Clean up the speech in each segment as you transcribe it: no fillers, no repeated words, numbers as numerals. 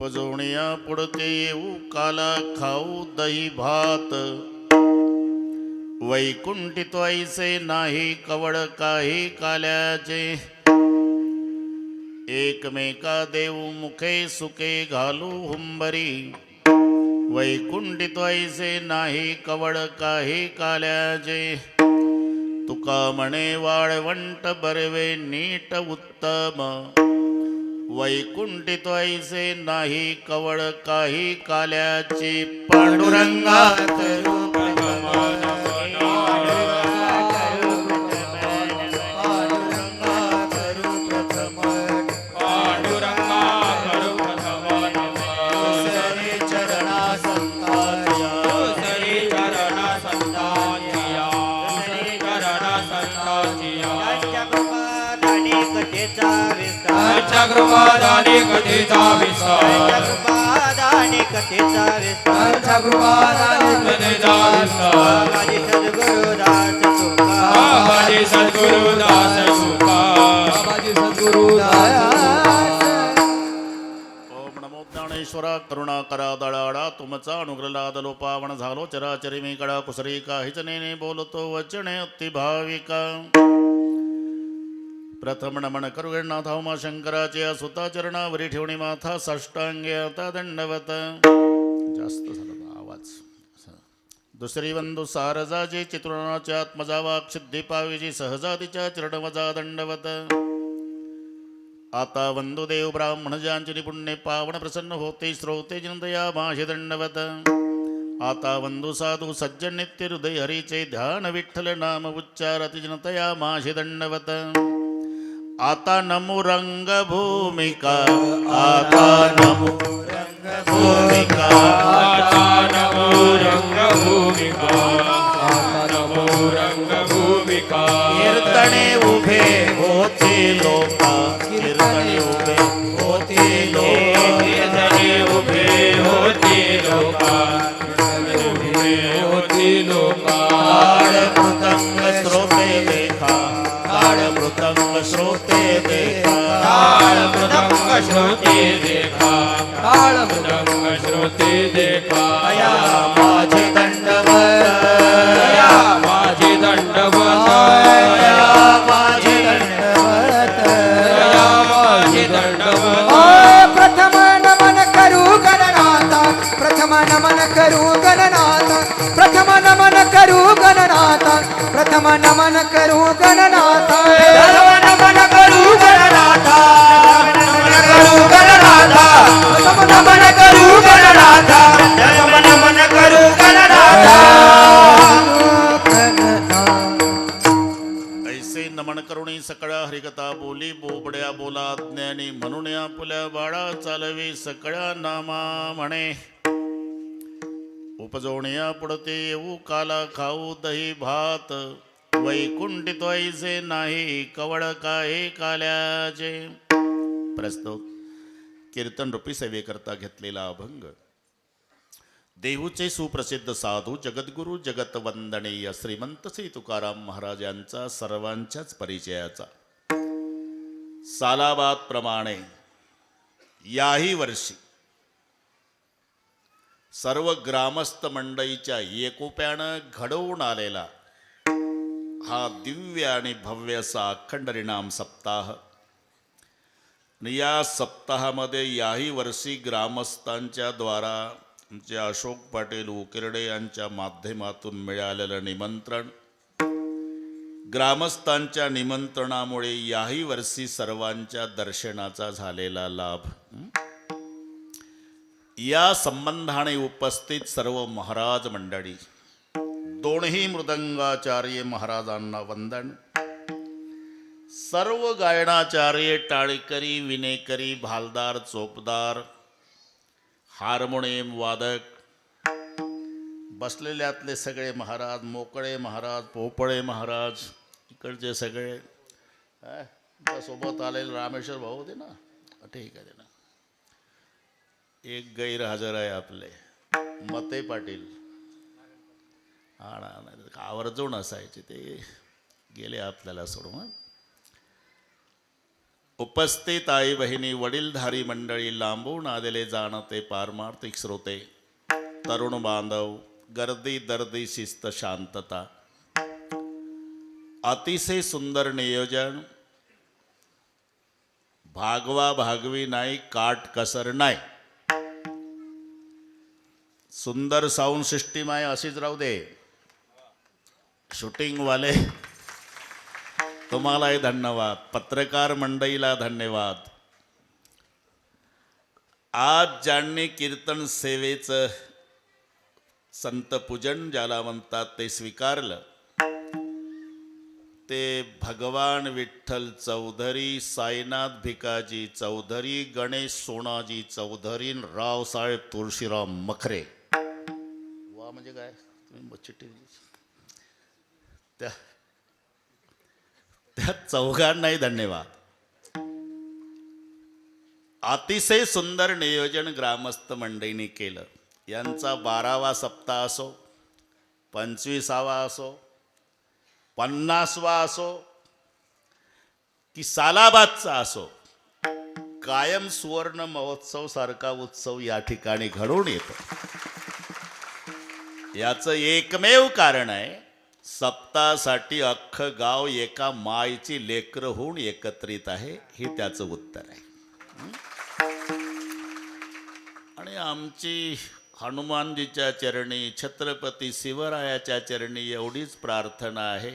पजवणिया पुढते येऊ काला खाऊ दही भात वैकुंठित ऐसे नाही कवड काही काल्याचे एकमेका देऊ मुखे सुखे घालू हुंबरी वैकुंठित ऐसे नाही कवड काही काल्याचे तुका म्हणे वाळवंट बरवे नीट उत्तम वैकुंठित ऐसे नाही कवळ काही काल्याची पांडुरंगात रूप कृपादाने कथेचा विस्तार कृपादाने कथेचा विस्तार कृपादाने कथेचा विस्तार माझे सद्गुरुदास सुखा बाबाजी सद्गुरुदास ओम नमो ज्ञानेश्वरा करुणाकरा दळाडा तुमचा अनुग्रह लोपावण झालो चराचरी मी कडा कुसरी काहीच नेने बोलतो वचने अति भाविका प्रथम नमन करू गणनाथ उमा शंकराचे सुता चरणावरी ठेवणी माथा साष्टांगे आता दंडवत जास्त झाला आवाज दुसरी बंधू सारजाचे चित्रुणाच्या आत्मजा वाक सिद्धी पावीजी सहजातीच्या चरणवजा दंडवत आता वंदुदेव ब्राह्मण ज्यांची पुण्य पावन प्रसन्न होते श्रोते जनतया माशे दंडवत आता वंदू साधू सज्जन नित्य हृदय हरीचे ध्यान विठ्ठल नाम उच्चारती जनतया माशे दंडवत आता नमो रंग भूमिका आता नमो रंग भूमिका आता नमो रंग भूमिका आता नमो रंग भूमिका कीर्तने उभे होते लोका कीर्तने उभे होते लोका कीर्तने उभे होते लोका कीर्तने उभे होते लोका ताळ मृदंग श्रोते देखा ताळ मृदंग श्रोते देखा ताळ मृदंग श्रोते देखा ताळ मृदंग श्रोते देखा या माझे दंडवत या माझे दंडवत या माझे दंडवत या माझे दंडवत प्रथम नमन करू गणनाथा प्रथम नमन करू गणनाथा प्रथम नमन करू गणनाथा प्रथम नमन करू गणनाथा नमन करू गणनाथा करू गणनाथा नमन करू गणनाथा नमन करू गणनाथा ऐसे नमन करुणी सकळ्या हरिकथा बोली बोबड्या बोला ज्ञानी म्हणून आपुल्या बाळा चालवी सकळ्या नामा म्हणे उपजवण्या पुढते येऊ काला खाऊ दही भात वैकुंठित ऐसे नाही कवळ काही काल्याचे प्रस्तुत कीर्तन रूपी सेवेकरता घेतलेला अभंग देहूचे सुप्रसिद्ध साधू जगद्गुरु जगतवंदनीय श्रीमंत श्री तुकाराम महाराज यांचा सर्वांच्याच परिचयाचा सालाबाद प्रमाणे याही वर्षी सर्व ग्रामस्थ मंडळीच्या एकोप्यानं घडवून आलेला हा दिव्य आणि भव्य असा अखंड हरिनाम सप्ताह आणि या सप्ताहामध्ये याही वर्षी ग्रामस्थांच्या द्वारा आमचे अशोक पाटील उकिरडे यांच्या माध्यमातून मिळालेलं निमंत्रण ग्रामस्थांच्या निमंत्रणामुळे याही वर्षी सर्वांच्या दर्शनाचा झालेला लाभ या संबंधाने उपस्थित सर्व महाराज मंडळी दोन्ही मृदंगाचार्य महाराजांना वंदन सर्व गायनाचार्य टाळीकरी विनेकरी भालदार चोपदार हार्मोनियम वादक बसलेल्यातले सगळे महाराज मोकळे महाराज पोपळे महाराज इकडचे सगळे सोबत आलेले रामेश्वर भाऊ होते ना ठीक आहे ना एक गैरहजर आहे आपले मते पाटील हा ना आवर्जून असायचे ते गेले आपल्याला सोडून उपस्थित आई बहिणी वडीलधारी मंडळी लांबून आलेले जाणते पारमार्थिक श्रोते तरुण बांधव गर्दी दर्दी शिस्त शांतता अतिशय सुंदर नियोजन भागवा भागवी नाही काट कसर नाही सुंदर साऊंड सिस्टीम आहे अशीच राहू दे शूटिंगवाले तुम्हालाही धन्यवाद पत्रकार मंडळीला धन्यवाद आज ज्यांनी कीर्तन सेवेचं संत पूजन ज्याला म्हणतात ते स्वीकारलं ते भगवान विठ्ठल चौधरी साईनाथ भिकाजी चौधरी गणेश सोनाजी चौधरी रावसाहेब तुळशीराम मखरे वा म्हणजे काय तुम्ही चिठ्ठी त्या चौघांनाही धन्यवाद अतिशय सुंदर नियोजन ग्रामस्थ मंडळींनी केलं यांचा 12वा सप्ताह असो 25वा असो 50वा असो की सालाबादचा असो कायम सुवर्ण महोत्सव सारखा उत्सव या ठिकाणी घडून येतो याचं एकमेव कारण आहे सप्ताहासाठी अख्खं गाव एका मायची लेकरं होऊन एकत्रित आहे हे त्याचं उत्तर आहे आणि आमची हनुमानजीच्या चरणी छत्रपती शिवरायाच्या चरणी एवढीच प्रार्थना आहे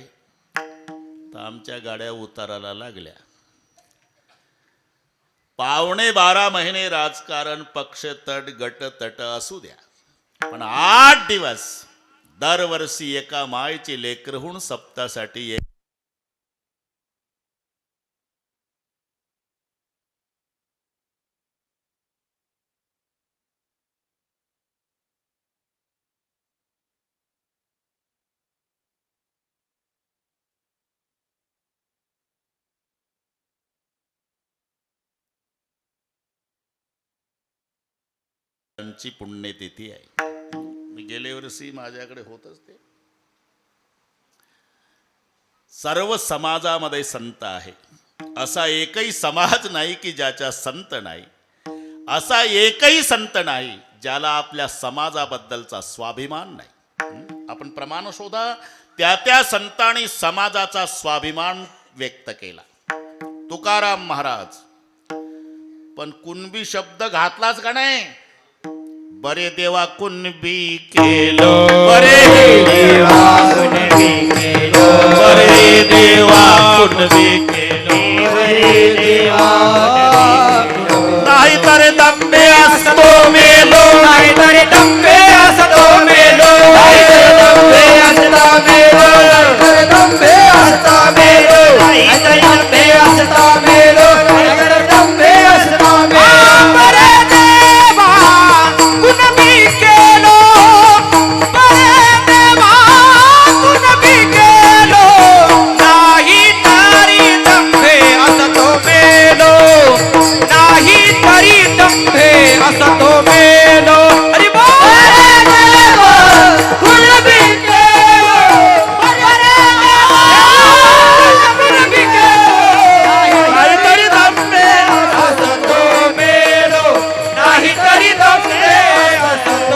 तर आमच्या गाड्या उताराला लागल्या 12.5 महिने राजकारण पक्ष तट गट तट असू द्या पण 8 दिवस दरवर्षी एका मायची लेकर होऊन सप्तासाठी ची पुण्यतिथी आहे मी गेल्या वर्षी माझ्याकडे होतच ते सर्व समाजामध्ये संत आहे असा एकही समाज नाही की ज्याच्या संत नाही असा एकही संत नाही ज्याला आपल्या समाजाबद्दलचा स्वाभिमान नाही आपण प्रमाण शोधा त्या संतांनी समाजाचा स्वाभिमान व्यक्त केला तुकाराम महाराज पण कुणबी शब्द घातलाच का नाही बरे देवा कुणबी केलो बरे देवा कुणबी केलो बरे देवा कुणबी केलो बरे देवा नाही तर दंबे असतो मेलो नाही तर दंबे असतो मेलो नाही तर दंबे असता मेलो नाही तर दंबे असता मेलो नाही तर दंबे असता मेलो नाही तर दंबे असता मेलो बरे देवा कुणबी केलो बरे देवा कुणबी केलो नाही तरी दंबे असतो मेलो नाही तरी दंबे असतो मेलो अरे बरे देवा कुणबी केलो बरे देवा कुणबी केलो नाही तरी दंबे असतो मेलो नाही तरी दंबे असतो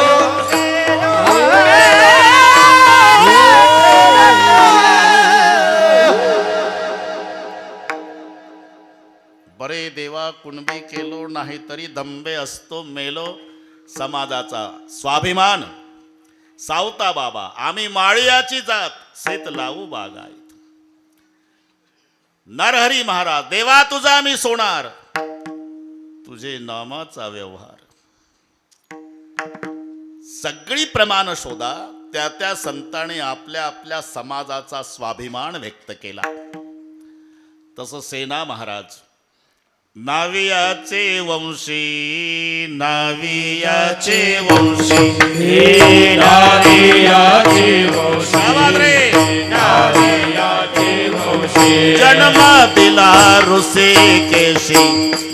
बरे देवा कुणबी केलो नाही तरी दंबे असतो मेलो समाजाचा स्वाभिमान सावता बाबा आम्ही माळियाची जात शेत लावू बागायत नरहरी महाराज देवा तुझा मी सोनार तुझे नामाचा व्यवहार सगळी प्रमाण शोधा त्या संतांनी आपल्या आपल्या समाजाचा स्वाभिमान व्यक्त केला तसं सेना महाराज नावियाचे वंशी नावियाचे वंशी नावियाचे वंशी नावियाचे वंशी जन्म दिला ऋषी केशी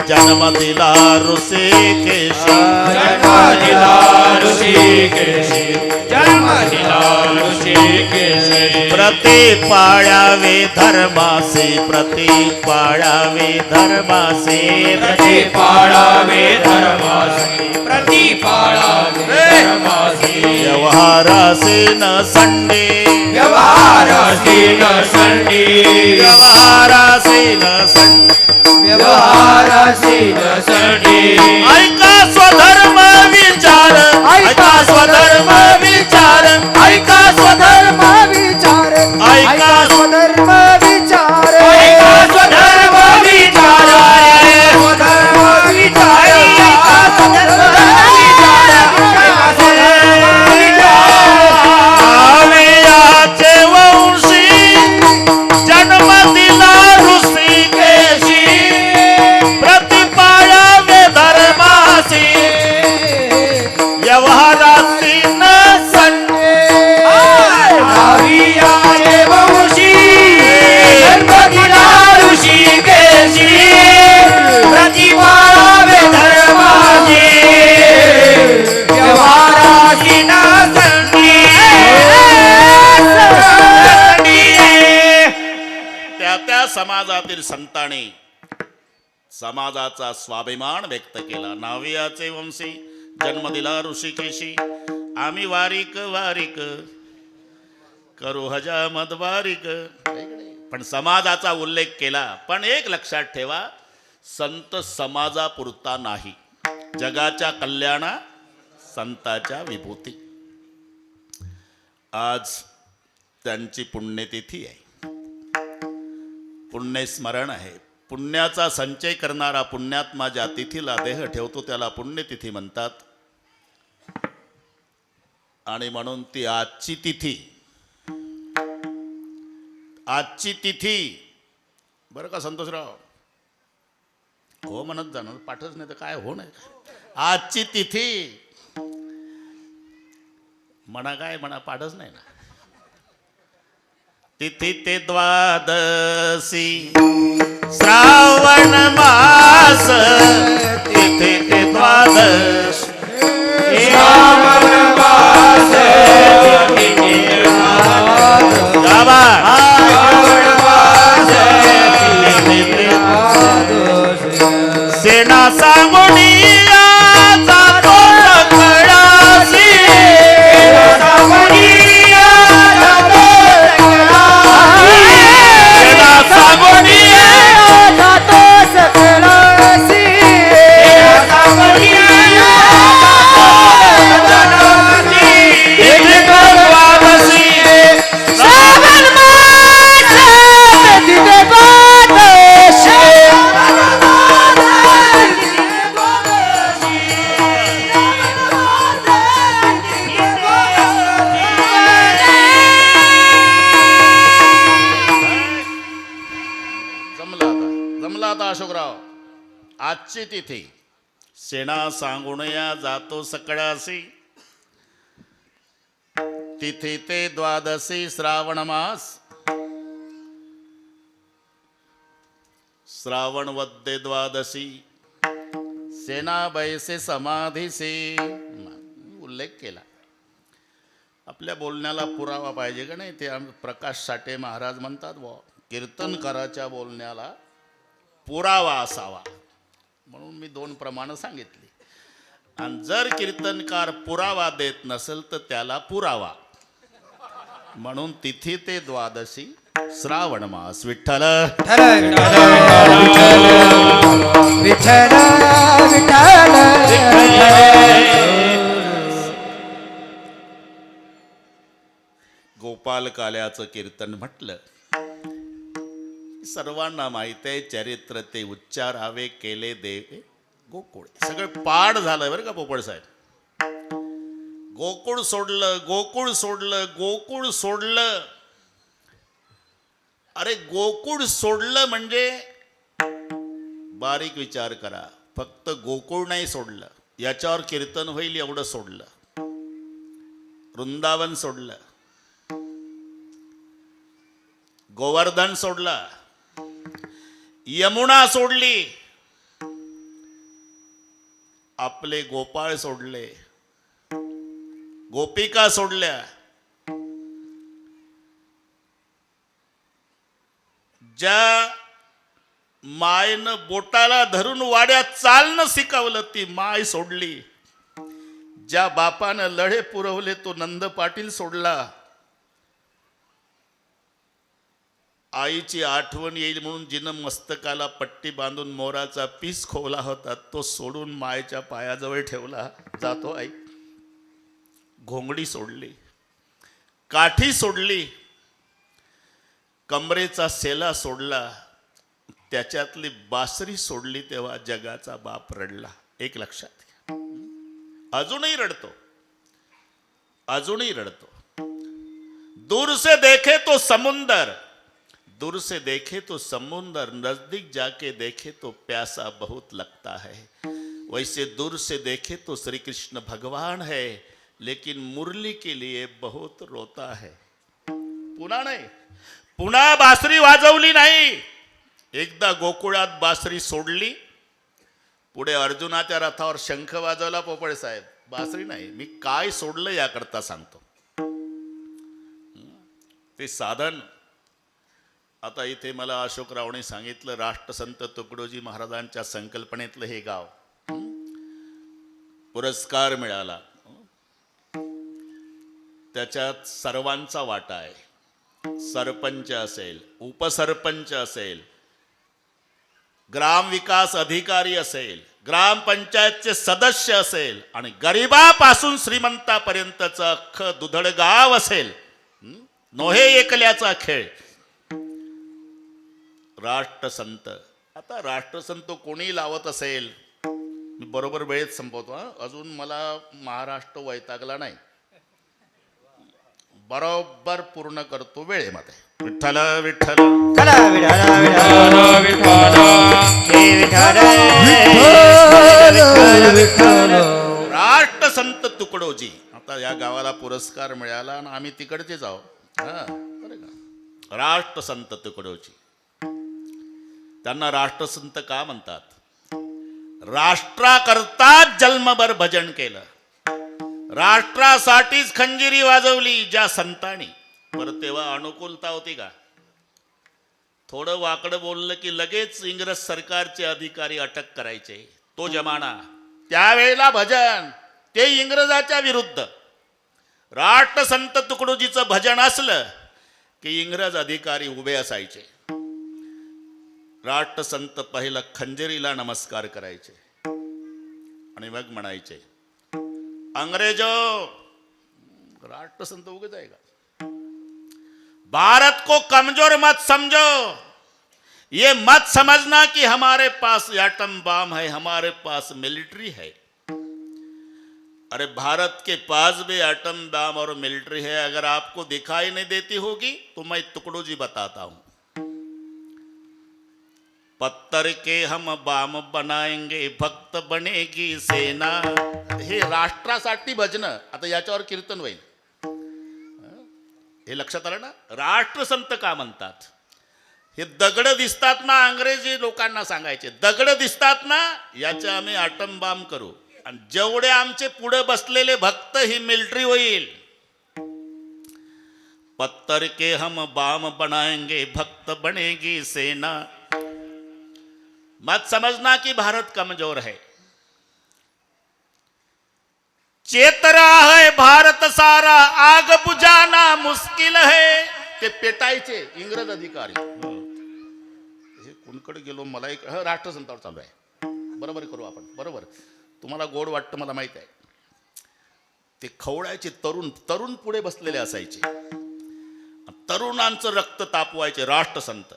जन्म दिला ऋषी केशी जन्म दिला ऋषिकेशी जन्म दिला ऋषिकेशी प्रति पाळावे धर्मासे, प्रति पाळावे धर्मासे, प्रति पाळावे धर्मासी, प्रति पाळावे धर्मासी. व्यवहारासे न संडे, व्यवहारासी न संडी, व्यवहारासे न संडे. व्यवहारासी न संडी. ऐका स्वधर्म विचार, ऐका स्वधर्म विचार, ऐका स्वधर्म विचार, ऐका स्वधर्म विचार, ऐका स्वधर्म विचार, स्वधर्म विचार, ऐका स्वधर्म विचार, ऐका स्वधर्म विचार. आवियाचे वंशी जन्म दिला ऋषिकेशी, प्रतिपाळावे धर्मासी, व्यवहारासी न संडे. आवियाचे वंशी जन्म दिला ऋषिकेशी, प्रतिपाळावे धर्मासी, व्यवहारासी न संडी. त्या त्या समाजातील संतांनी समाजाचा स्वाभिमान व्यक्त केला. नावियाचे वंशी जन्म दिला ऋषिकेशी, आम्ही वारिक वारिक करू हजामत वारिक. पण समाजाचा उल्लेख केला. पण एक लक्षात ठेवा, संत समाजापुरता नाही, जगाच्या कल्याणा संताच्या विभूती. आज त्यांची पुण्यतिथी आहे, पुण्यस्मरण आहे. पुण्याचा संचय करणारा पुण्यात्मा ज्या तिथीला देह ठेवतो त्याला पुण्यतिथी म्हणतात. आणि म्हणून ती आजची तिथी, आजची तिथी बरं का संतोषराव, हो म्हणत जाणार, पाठच नाही तर काय हो नाही. आजची तिथी म्हणा, काय म्हणा, पाठच नाही ना. तिथी ते द्वादशी श्रावण मास, तिथे ते द्वादश श्रावण मास, गावा. श्रावण मास, सेना सांगुनिया जातो सकळासी, सावनिया जातो सकळासी, सेना सांगुनिया जातो सकळासी, सावनिया जातो सकळासी. तिथे तो द्वादशी श्रावण मास, तिथे द्वादशी, जमला आता अशोकराव. आजची तिथी सेना सांगुणया जातो सकळासी, तिथे ते द्वादशी श्रावण मास, श्रावण वद्दे द्वादशी, सेना बैसे समाधीसे. उल्लेख केला. आपल्या बोलण्याला पुरावा पाहिजे का नाही. ते प्रकाश साठे महाराज म्हणतात, बुवा कीर्तनकाराच्या बोलण्याला पुरावा असावा. म्हणून मी 2 प्रमाणं सांगितली. आणि जर कीर्तनकार पुरावा देत नसेल तर त्याला पुरावा. म्हणून तिथी ते द्वादशी श्रावण मास. विठ्ठल विठ्ठल विठ्ठल. गोपाल काल्याचं कीर्तन म्हटलं, सर्वांना माहिती आहे. चरित्र ते उच्चारावे केले देव गोकुळ. सगळं पाठ झालं बरं का पोपळ साहेब. गोकुळ सोडलं, गोकुळ सोडलं, गोकुळ सोडलं. अरे गोकुळ सोडलं म्हणजे बारीक विचार करा. फक्त गोकुळ नाही सोडलं, याच्यावर कीर्तन होईल एवढं सोडलं. वृंदावन सोडलं, गोवर्धन सोडला, यमुना सोडली, आपले गोपाळ सोडले, गोपिका सोडल्या. ज्या मायनं बोटाला धरून वाड्यात चालणं शिकवलं ती माय सोडली. ज्या बापानं लढे पुरवले तो नंद पाटील सोडला. आईची आठवण येईल म्हणून जिनं मस्तकाला पट्टी बांधून मोराचा पीस खोवला होता तो सोडून मायच्या पायाजवळ ठेवला. जातो आई. घोंगडी सोडली, काठी सोडली, कमरेचा सेला सोडला, त्याच्यातली बासरी सोडली तेव्हा जगाचा बाप रडला. एक लक्षात घ्या. अजूनही रडतो, अजूनही रडतो. दूर से देखे तो समुंदर, दूर से देखे तो समुंदर, नजदीक जाके देखे तो प्यासा बहुत लगता है. वैसे दूर से देखे तो श्री कृष्ण भगवान है, लेकिन मुरली के लिए बहुत रोता है. पुन्हा नाही, पुन्हा बासरी वाजवली नाही. एकदा गोकुळात बासरी सोडली, पुढे अर्जुनाच्या रथावर शंख वाजवला पोपळे साहेब. बासरी नाही. मी काय सोडलं याकरता सांगतो. ते साधन आता इथे मला अशोक रावने सांगितलं, राष्ट्रसंत तुकडोजी महाराजांच्या संकल्पनेतलं हे गाव. पुरस्कार मिळाला, त्याच्यात सर्वांचा वाटा आहे. सरपंच असेल, उपसरपंच असेल, ग्रामविकास अधिकारी असेल, ग्रामपंचायतचे सदस्य असेल आणि गरिबापासून श्रीमंतापर्यंतचं अख्खं दुधड गाव असेल. नोहे एकल्याचा खेळ. राष्ट्रसंत. आता राष्ट्रसंत कोणी लावत असेल, मी बरोबर वेळेत संपवतो. अजून मला महाराष्ट्र वैतागला नाही, बरोबर पूर्ण करतो वेळेमध्ये. विठ्ठल विठ्ठल चला विठाला विठ्ठल विठ्ठल राष्ट्रसंत तुकडोजी. आता या गावाला पुरस्कार मिळाला आणि आम्ही तिकडचे जाऊ. बरं का. राष्ट्रसंत तुकडोजी. त्यांना राष्ट्रसंत का म्हणतात? राष्ट्राकरता जन्मभर भजन केलं, राष्ट्रासाठीच खंजिरी वाजवली ज्या संतांनी. बरं तेव्हा अनुकूलता होती का? थोडं वाकडं बोललं की लगेच इंग्रज सरकारचे अधिकारी अटक करायचे. तो जमाना, त्यावेळेला भजन ते इंग्रजाच्या विरुद्ध. राष्ट्रसंत तुकडोजीचं भजन असलं की इंग्रज अधिकारी उभे असायचे. राष्ट्रसंत पहिला खंजरीला नमस्कार करायचे आणि मग म्हणायचे, अंग्रेजो. राष्ट्रसंत उगेच आहे का? भारत को कमजोर मत समझो, ये मत समझना कि हमारे पास एटम बम है, हमारे पास मिलिट्री है. अरे भारत के पास भी एटम बम और मिलिट्री है. अगर आपको दिखाई नहीं देती होगी तो मैं तुकडोजी बताता हूं. पत्थर के हम बाम बनाएंगे, भक्त बनेगी सेना. हे राष्ट्रासाठी भजन. आता याच्यावर कीर्तन होईल. हे लक्षात आलं ना? राष्ट्रसंत का म्हणतात? हे दगड दिसतात ना, अंग्रेजी लोकांना सांगायचे, दगड दिसतात ना, याचे आम्ही आटम बाम करू आणि जेवढे आमचे पुढे बसलेले भक्त ही मिलिटरी होईल. पत्थर के हम बाम बनाएंगे, भक्त बनेगी सेना. मत समझना कि भारत कमजोर है. चेत रहा है भारत सारा, आग बुझाना मुश्किल है. ते पेटायचे इंग्रज अधिकारी. हे कोणकडे गेलो मला एक. राष्ट्रसंतावर चालू आहे. बरोबर करू आपण. बरोबर. तुम्हाला गोड वाटतं मला माहित आहे. ते खवळायचे. तरुण तरुण पुढे बसलेले असायचे. तरुणांचं रक्त तापवायचे राष्ट्रसंत.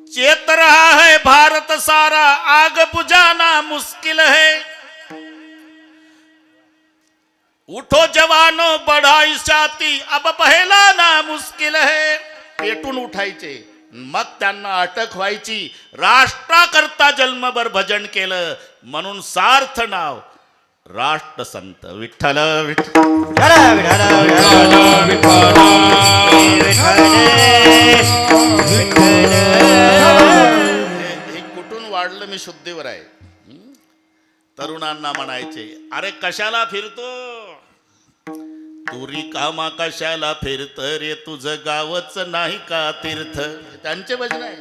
चेत रहा है भारत सारा, आग बुझाना मुश्किल है. उठो जवानो बढ़ाई छाती, अब पहलाना मुश्किल है. पेटून उठायचे. मग त्यांना अटक व्हायची. राष्ट्राकरता जन्मभर भजन केलं म्हणून सार्थ नाव राष्ट्रसंत. विठ्ठल विठ्ठल चला विठाला हे कुठून वाढलं मी शुद्धीवर आहे. तरुणांना म्हणायचे, अरे कशाला फिरतो? तुरी कामा कशाला फिरत रे, तुझं गावच नाही का तीर्थ. त्यांचे भजन आहे.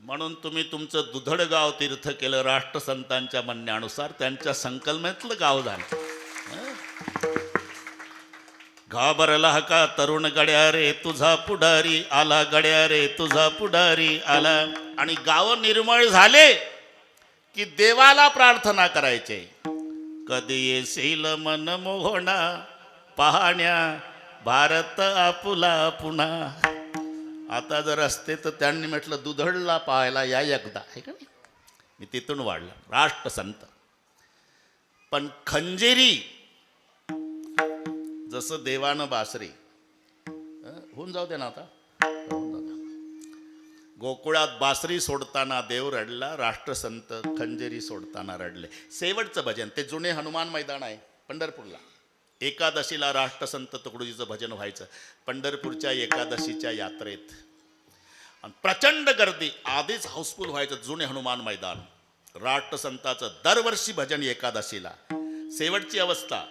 म्हणून तुम्ही तुमचं दुधड गाव तीर्थ केलं राष्ट्रसंतांच्या म्हणण्यानुसार. त्यांच्या संकल्पनेतलं गाव झालं. घाबरला का तरुण गड्या रे, तुझा पुढारी आला, गड्या रे तुझा पुढारी आला. आणि गाव निर्मळ झाले की देवाला प्रार्थना करायचे, कधी येशील मन मोहना पाहण्या भारत आपुला पुन्हा. आता जर असते तर त्यांनी म्हटलं दुधडला पाहायला या एकदा, आहे का नाही. मी तिथून वाढलं राष्ट्रसंत. पण खंजेरी जसं देवानं बासरी होऊन जाऊ दे ना आता. गोकुळात बासरी सोडताना देव रडला, राष्ट्रसंत खंजेरी सोडताना रडले. शेवटचं भजन ते जुने हनुमान मैदान आहे पंढरपूरला. एकादशीला राष्ट्रसंत तुकडोजीचं भजन व्हायचं पंढरपूरच्या एकादशीच्या यात्रेत. आणि प्रचंड गर्दी, आधीच हाऊसफुल व्हायचं जुने हनुमान मैदान. राष्ट्रसंताचं दरवर्षी भजन एकादशीला. शेवटची अवस्था,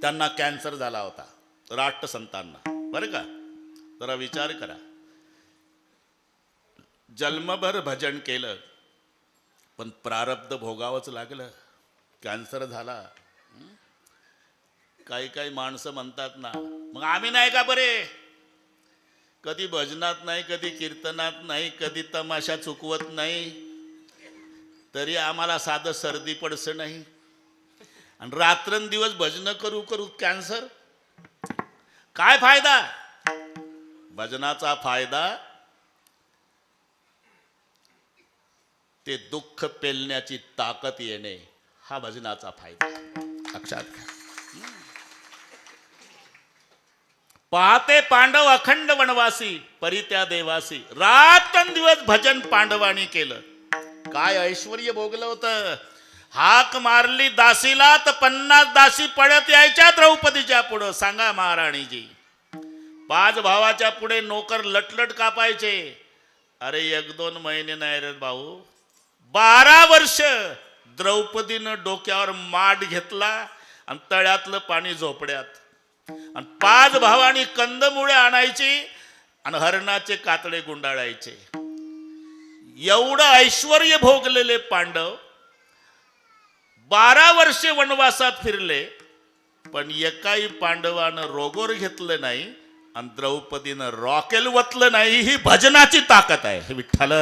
त्यांना कॅन्सर झाला होता राष्ट्रसंतांना, बरं का. जरा विचार करा, जन्मभर भजन केलं पण प्रारब्ध भोगावंच लागलं. कॅन्सर झाला. काही काही माणसं म्हणतात ना, मग आम्ही नाही का बरे, कधी भजनात नाही, कधी कीर्तनात नाही, कधी तमाशा चुकवत नाही, तरी आम्हाला साधं सर्दी पडसं नाही. आणि रात्रंदिवस भजन करू करू कॅन्सर. काय फायदा. भजनाचा फायदा ते दुःख पेलण्याची ताकद येणे, हा भजनाचा फायदा. लक्षात घ्या. पाहते पांडव अखंड वनवासी, परित्या देवासी. रात्रंदिवस भजन पांडवांनी केलं. काय ऐश्वर्य भोगलं होतं. हाक मारली दासीला तर 50 दासी पडत यायच्या द्रौपदीच्या पुढं. सांगा महाराणीजी. 5 भावाच्या पुढे नोकर लटलट कापायचे. अरे 1-2 महिने नाही रे भाऊ, 12 वर्ष द्रौपदीनं डोक्यावर माठ घेतला आणि तळ्यातलं पाणी झोपड्यात. आणि 5 भावांनी कंदमुळे आणायची आणि हरणाचे कातडे गुंडाळायचे. एवढं ऐश्वर्य भोगलेले पांडव 12 वर्षे वनवासात फिरले, पण एकाही पांडवानं रोगोर घेतलं नाही आणि द्रौपदीनं रॉकेल वतलं नाही. ही भजनाची ताकद आहे. विठ्ठल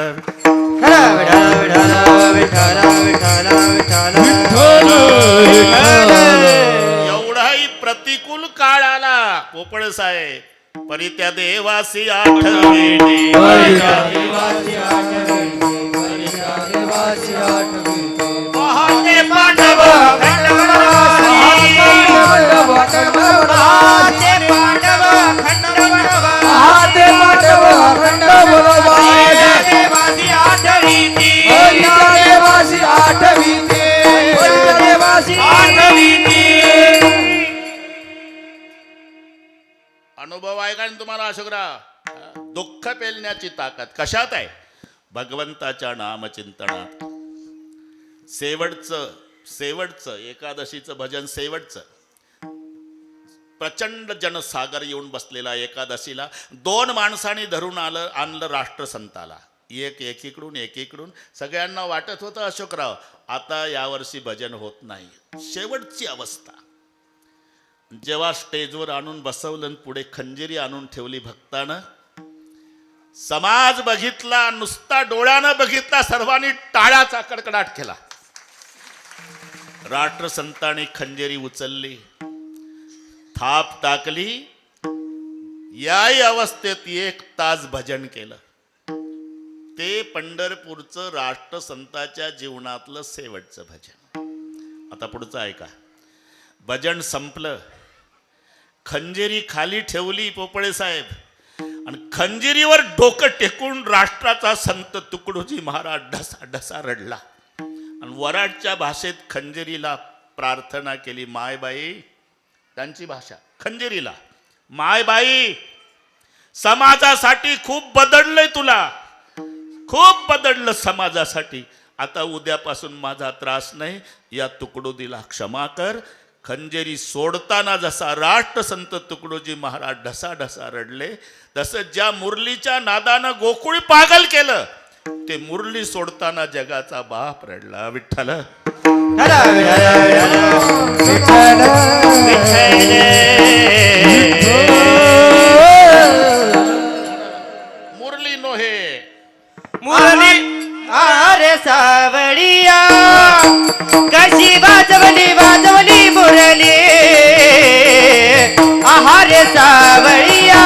एवढाही प्रतिकूल काळ आला. पोपळ साहेब, परित्या देवासी आठविणे, पाहते पांडव अखंड वनवासी, पाहते पांडव अखंड वनवासी, देवासी आठविती, देवासी आठविती. अनुभव आहे का तुम्हाला अशोकराव. दुःख पेलण्याची ताकद कशात आहे. भगवंताच्या नामचिंतनात. शेवटचं एकादशीचं भजन शेवटचं. प्रचंड जनसागर येऊन बसलेला एकादशीला. 2 माणसांनी धरून आणलं राष्ट्रसंताला. एक एकीकडून सगळ्यांना वाटत होतं अशोकराव आता यावर्षी भजन होत नाही. शेवटची अवस्था. जेव्हा स्टेजवर आणून बसवलं आणि पुढे खंजिरी आणून ठेवली भक्तानं, समाज बघितला, नुसता डोळ्यानं बघितला, सर्वांनी टाळ्याचा कडकडाट केला. राष्ट्रसंतांनी खंजिरी उचलली, थाप टाकली. याही अवस्थेत 1 तास भजन केलं. ते पंढरपूरचं राष्ट्रसंताच्या जीवनातलं शेवटचं भजन. आता पुढचं ऐका. भजन संपलं, खंजिरी खाली ठेवली पोपळे साहेब, आणि खंजिरीवर डोकं टेकून राष्ट्राचा संत तुकडोजी महाराज ढसा ढसा रडला. आणि वराडच्या भाषेत खंजिरीला प्रार्थना केली. मायबाई, त्यांची भाषा खंजिरीला, मायबाई समाजासाठी खूप बदललंय तुला, खूप बदललं समाजासाठी. आता उद्यापासून माझा त्रास नाही. या तुकडोजीला क्षमा कर. खंजेरी सोडताना जसा राष्ट्रसंत तुकडोजी महाराज ढसा ढसा रडले, तसं ज्या मुरलीच्या नादानं गोकुळ पागल केलं, ते मुरली सोडताना जगाचा बाप रडला. विठ्ठल मुरली नोहे मुरली अरे सावळिया कशी वाजवली वाजवली मुरली, आहारे सावळिया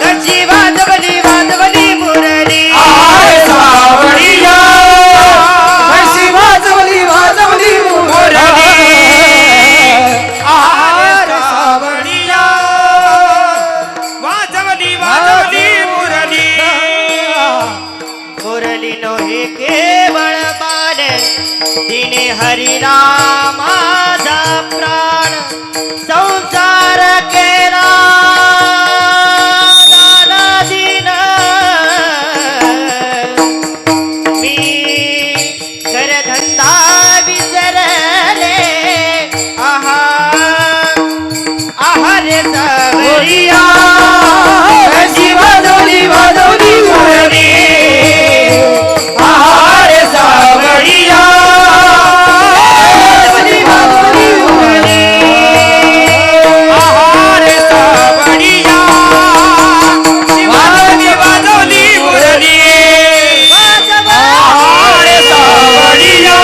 कशी वाजवली वाजवली मुरली, आहारे सावळिया कशी वाजवली वाजवली मुरली, आहारे सावळिया वाजवली वाजवली मुरली. मुरली नोहे केवळ मान तिने हरिनामाचा प्राण संसार केला दानाधीन. मी करधंदा विसरले आहा आहारे सावरिया कशी वाजवली वाजवली मुरली, आहारे सावरिया वाजवली वाजवली मुरली, आहारे सावळिया वाजवली वाजवली मुरली. आहारे सावळिया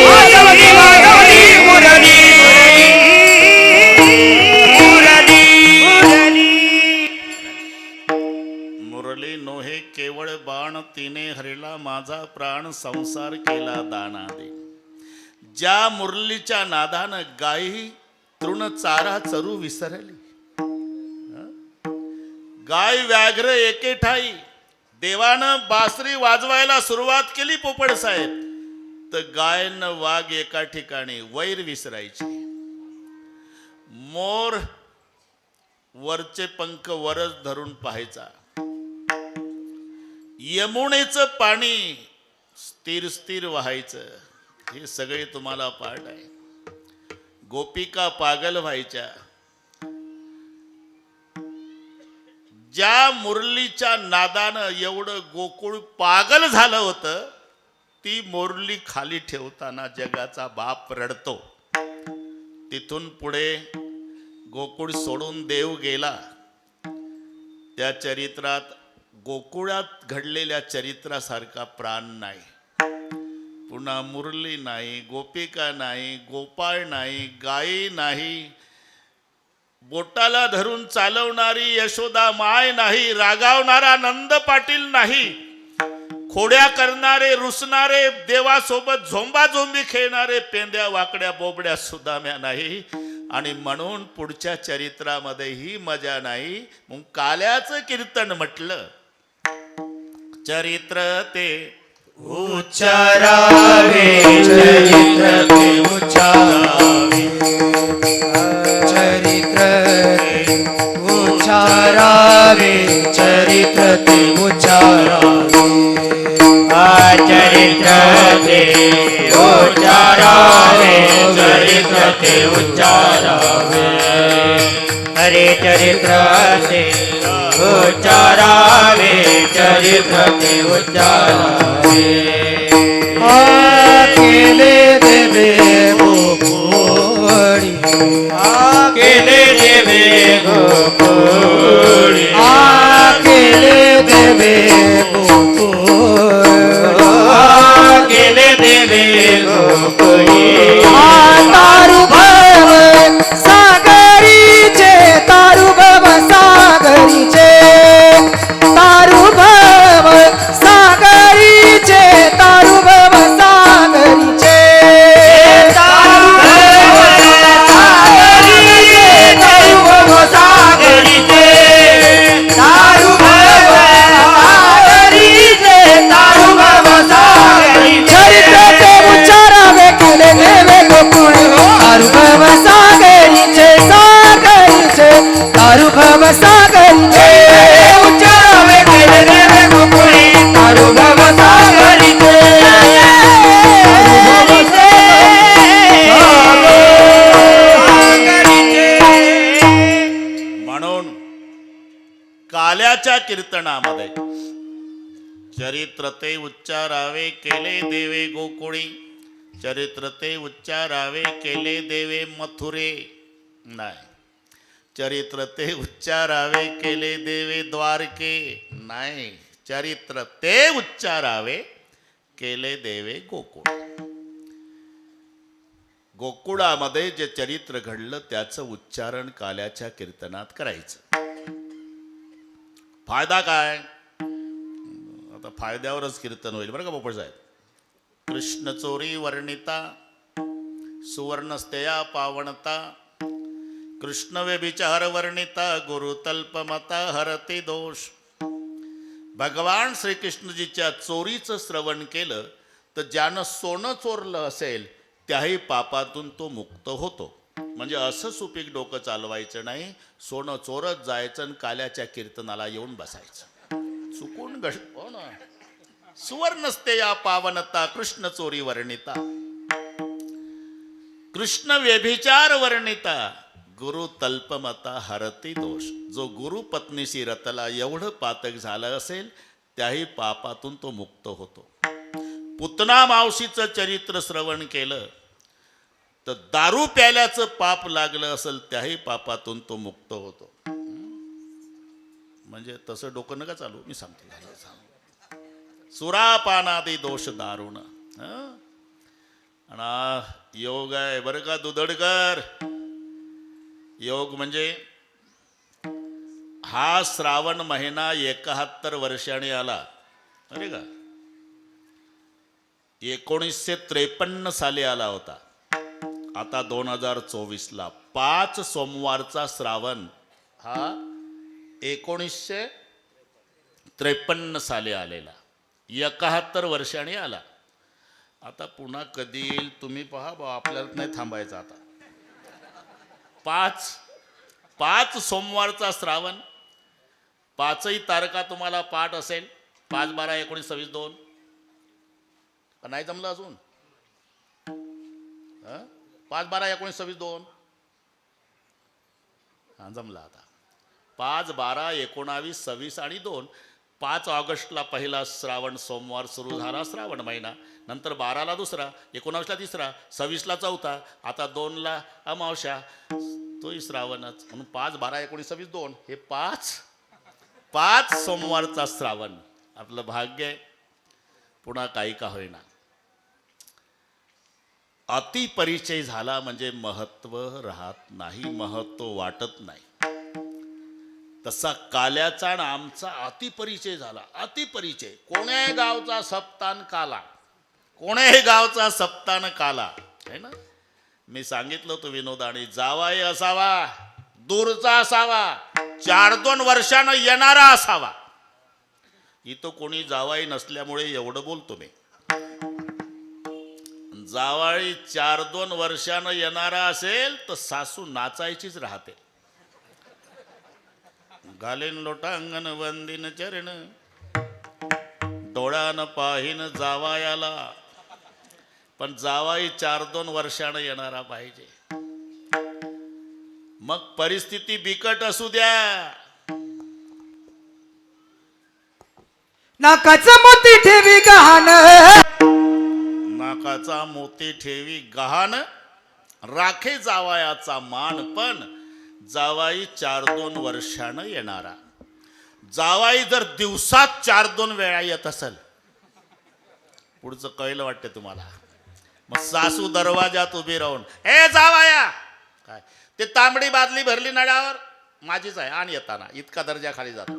वाजवली वाजवली मुरली. मुरली नोहे केवळ बाण तिने हरिला माझा प्राण संसार केला दाना दे. ज्या मुरलीच्या नादानं गायी तृण चारा चरू विसरली, गाय व्याघ्र एके ठाई. देवानं बासरी वाजवायला सुरुवात केली पोपट साहेब, तर गायनं वाघ एका ठिकाणी वैर विसरायची. मोर वरचे पंख वरच धरून पाहायचा. यमुनेचं पाणी स्थिर स्थिर वाहायचं. हे सगळे तुम्हाला पाठ आहे. गोपिका पागल व्हायच्या. ज्या मुरलीच्या नादानं एवढं गोकुळ पागल झालं होतं, ती मुरली खाली ठेवताना जगाचा बाप रडतो. तिथून पुढे गोकुळ सोडून देव गेला. त्या चरित्रात गोकुळात घडलेल्या चरित्रासारखा प्राण नाही. पुन्हा मुरली नाही, गोपिका नाही, गोपाळ नाही, गायी नाही, बोटाला धरून चालवणारी यशोदा माय नाही, रागावणारा नंद पाटील नाही, खोड्या करणारे रुसणारे देवासोबत झोंबाझोंबी खेळणारे पेंद्या वाकड्या बोबड्या सुदाम्या नाही. आणि म्हणून पुढच्या चरित्रामध्ये ही मजा नाही. मग काल्याचं कीर्तन म्हटलं, चरित्र ते उच्चारावे चरित्र ते उच्चारावे, चरित्र उच्चारावे चरित्र ते उच्चारावे, चरित्र ते उच्चारावे चरित्र ते उच्चारावे. हरे चरित्र ते उच्चारावे चरित्र ते उच्चारावे. केले देवे गोकुळी, केले देवे गोकुळी, केले देवे गोकुळ, केले देवे गोकुळी. तारुभव सागरीचे, तारुभव सागरीचे, तारुभव सागरीचे, तारुभव सागरीचे, तारुभव सागरीचे, तारुभव सागरीचे, तारुभव सागरीचे. चरित्र ते उच्चारावे केले देवे गोकुळी, तारुभव सागरीचे, सागरीचे, तारुभव सागरीचे, उच्चारावे केले देवे गोकुळी, तारुभव सागरीचे. काल्याच्या कीर्तनामध्ये चरित्र ते उच्चारावे केले देवे गोकुळी, चरित्र ते उच्चारावे केले देवे मथुरे, नाही. चरित्र ते उच्चारावे केले देवे द्वारके, नाही. चरित्र ते उच्चारावे केले देवे गोकुळ. गोकुळामध्ये जे चरित्र घडलं त्याचं उच्चारण काल्याच्या कीर्तनात करायचं. फायदा काय? आता फायद्यावरच कीर्तन होईल बरं का पोपट साहेब. कृष्ण चोरी वर्णिता सुवर्णस्तेया पावणता, कृष्ण व्यभिचार वर्णिता गुरु तल्पमता हरती दोष. भगवान श्रीकृष्णजीच्या चोरीचं श्रवण केलं तर ज्यानं सोनं चोरलं असेल त्याही पापातून तो मुक्त होतो. म्हणजे असं सुपीक डोकं चालवायचं नाही, सोनं चोरत जायचं आणि काल्याच्या कीर्तनाला येऊन बसायचं. चुकून हो ना. सुवर्णस्ते या पावनता कृष्ण चोरी वर्णिता, कृष्ण व्यभिचार वर्णिता गुरु तल्पमता हरती दोष. जो गुरु पत्नीशी रतला एवढं पातक झालं असेल त्याही पापातून तो मुक्त होतो. पुतना मावशीचं चरित्र श्रवण केलं तर दारू प्याल्याचं पाप लागलं असेल त्याही पापातून तो मुक्त होतो. म्हणजे तसं डोकं नका चालू, मी सांगतो. सुरापानादी दोष दारुण. आणि योग आहे बरं का दुधडकर. योग म्हणजे हा श्रावण महिना 71 वर्षांनी आला. अरे का 1953 साली आला होता. आता 2024ला 5 सोमवारचा श्रावण हा 1953 साली आलेला, 71 वर्षांनी आला. आता पुन्हा कधी येईल तुम्ही पहा बा, आपल्याला नाही थांबायचं आता. 5 सोमवारचा श्रावण, 5ही तारखा तुम्हाला पाठ असेल. 5, 12, 19, 26, 2 नाही जमलं अजून? 5, 12, 19, 26, 2 हा जमला आता. 5, 12, 19, 26 आणि 2. 5 ऑगस्टला पहिला श्रावण सोमवार सुरू झाला श्रावण महिना. नंतर 12ला दुसरा, 19ला तिसरा, 26ला चौथा, आता 2ला अमावस्या, तोही श्रावणच. म्हणून 5, 12, 19, 26, 2 हे 5 सोमवारचा श्रावण. आपलं भाग्य आहे पुन्हा काही का होईना. अतिपरिचय झाला म्हणजे महत्व राहत नाही, महत्व वाटत नाही. तसा काल्याचा आणि आमचा अतिपरिचय झाला. अतिपरिचय. कोण्या गावचा सप्तान काला, कोण्या गावचा सप्तान काला है ना. मी सांगितलं होतं विनोदाने, जावाई असावा, दूरचा असावा, 4-2 वर्षानं येणारा असावा. इथं कोणी जावाई नसल्यामुळे एवढं बोलतो मी. जावाई 4-2 वर्षानं येणारा असेल तर सासू नाचायचीच राहते. घालेन लोटांगण वंदिन चरण, डोळ्यानं पाहिन जावायाला. पण जावाई 4-2 वर्षानं येणारा पाहिजे. मग परिस्थिती बिकट असू द्या, नाकाचं मोती ठेवी गहाण, नाकाचा मोती ठेवी गहाण, राखे जावायाचा मान. पण जावाई 4-2 वर्षानं येणारा. जावाई जर दिवसात 4-2 वेळा येत असेल, पुढचं कळलं वाटते तुम्हाला. मग सासू दरवाजात उभी राहून, ए जावाया, काय ते तांबडी बादली भरली नळावर, माझीच आहे आणि येताना, इतका दर्जा खाली जातो.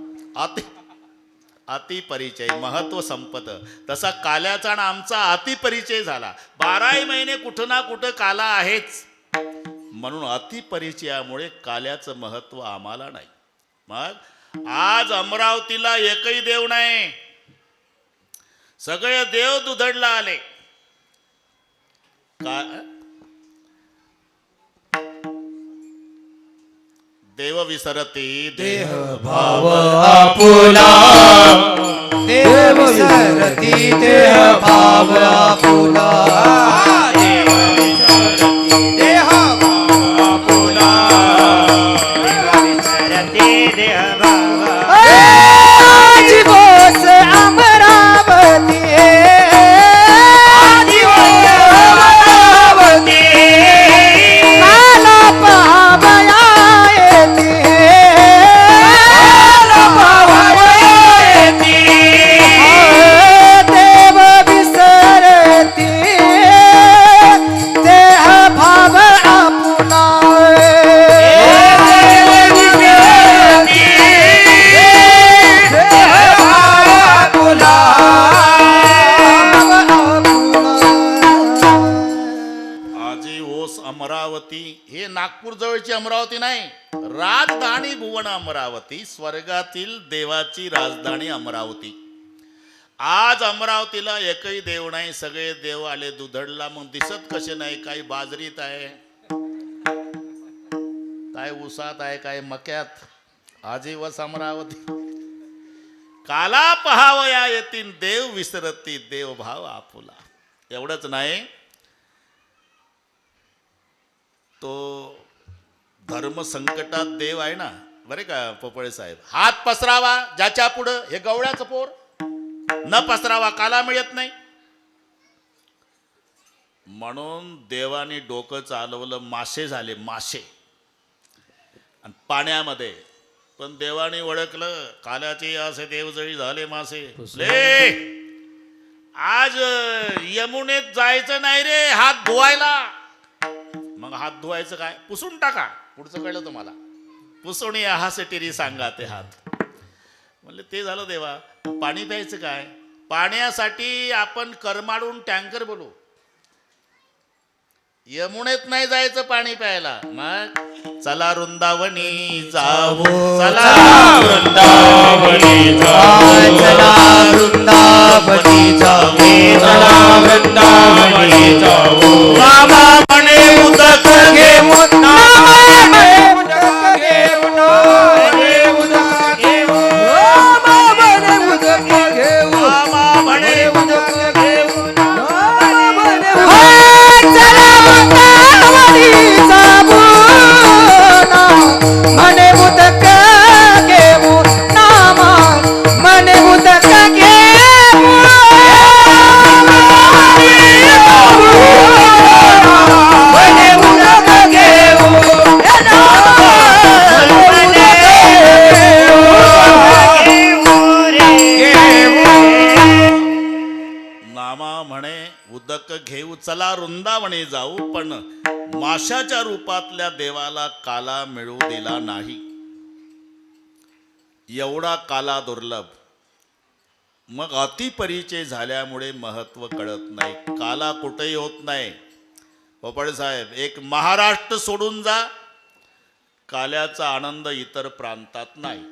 अतिपरिचय, महत्व संपत. तसा काल्याचा आणि आमचा अतिपरिचय झाला. 12 महिने कुठं ना कुठं काला आहेच. म्हणून अतिपरिचयामुळे काल्याचं महत्व आम्हाला नाही. मग आज अमरावतीला एकही देव नाही, सगळे देव दुधडला आले. का देव विसरती देह भाव आपुला, देव विसरती देह भाव आपुला, देव विसरती देह भाव आपुला, देव विसरती देह भाव अमरावती हे नागपूर जवळची अमरावती नाही, राजधानी भुवन अमरावती, स्वर्गातील देवाची राजधानी अमरावती. आज अमरावतीला एकही देव नाही, सगळे देव आले दुधडला. मग दिसत कसे नाही? काही बाजरीत आहे, काय ऊसात आहे, काय मक्यात. आजीवस अमरावती. काला पहावया येतीन देव विसरती देव भाव आपुला. एवढंच नाही, तो धर्म संकटात देव आहे ना, बरे का पोपळे साहेब. हात पसरावा ज्याच्या पुढं, हे गवळ्याचं पोर, न पसरावा काला मिळत नाही. म्हणून देवाने डोकं चालवलं, मासे झाले मासे आणि पाण्यामध्ये. पण देवाने ओळखलं, काल्याचे असे देवजळी झाले मासे. ले आज यमुनेत जायचं नाही रे हात धुवायला. मग हात धुवायचं काय? पुसून टाका. पुढचं कळलं तुम्हाला? पुसून या हासेटेरी सांगा ते हात. म्हणले ते झालं देवा. पाणी प्यायचं काय? पाण्यासाठी आपण करमाडून टँकर बोलू. यमुनेत नाही जायचं पाणी प्यायला. मग चला वृंदावनी जाऊ, चला वृंदावनी जाऊ, चला वृंदावनी जाऊ, चला वृंदावनी जाऊ. बाबा म्हणे उदक घेऊन बाबा म्हणे मने उदक घेऊ नामा, मने उदक घेऊ, मने उदक घेऊ, नामा म्हणे उदक घेऊ, चला वृंदावनी जाऊ. पण माशाच्या रूपातल्या देवाला काला मिळू दिला नाही. एवढा काला दुर्लभ. मग अतिपरिचय झाल्यामुळे महत्व कळत नाही. काला कुठेही होत नाही. पोपळे साहेब, एक महाराष्ट्र सोडून जा, काल्याचा आनंद इतर प्रांतात नाही.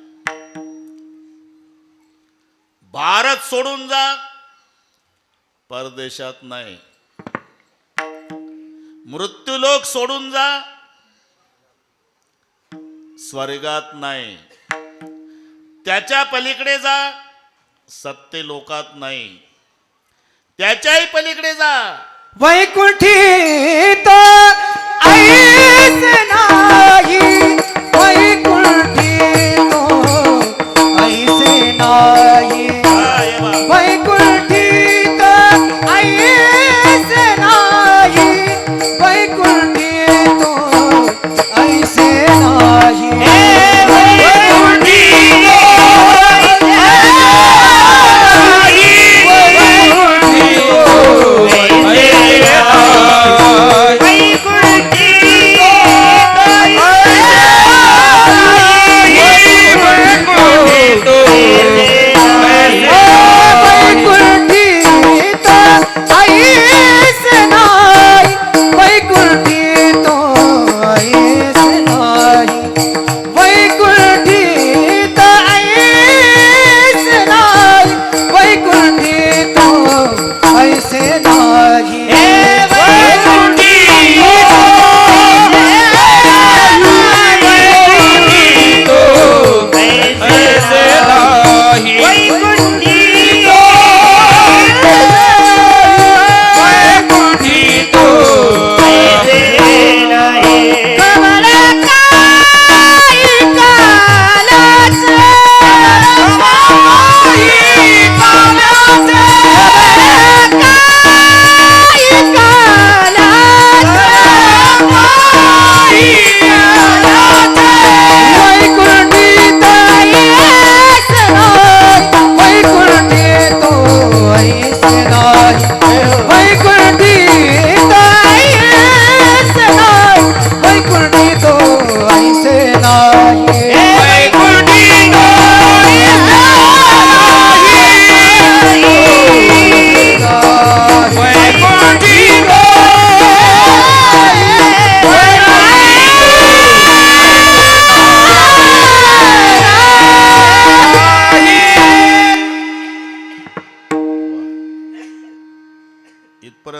भारत सोडून जा, परदेशात नाही. मृत्यूलोक सोडून जा, स्वर्गात नाही. त्याच्या पलीकडे जा, सत्य लोकात नाही. त्याच्याही पलीकडे जा, वैकुंठी तो ऐस नाही, वैकुंठी तो ऐसे नाही, वैकुंठी तो ऐस नाही, वैकुंठी तो ऐसे नाही, वैकुंठी तो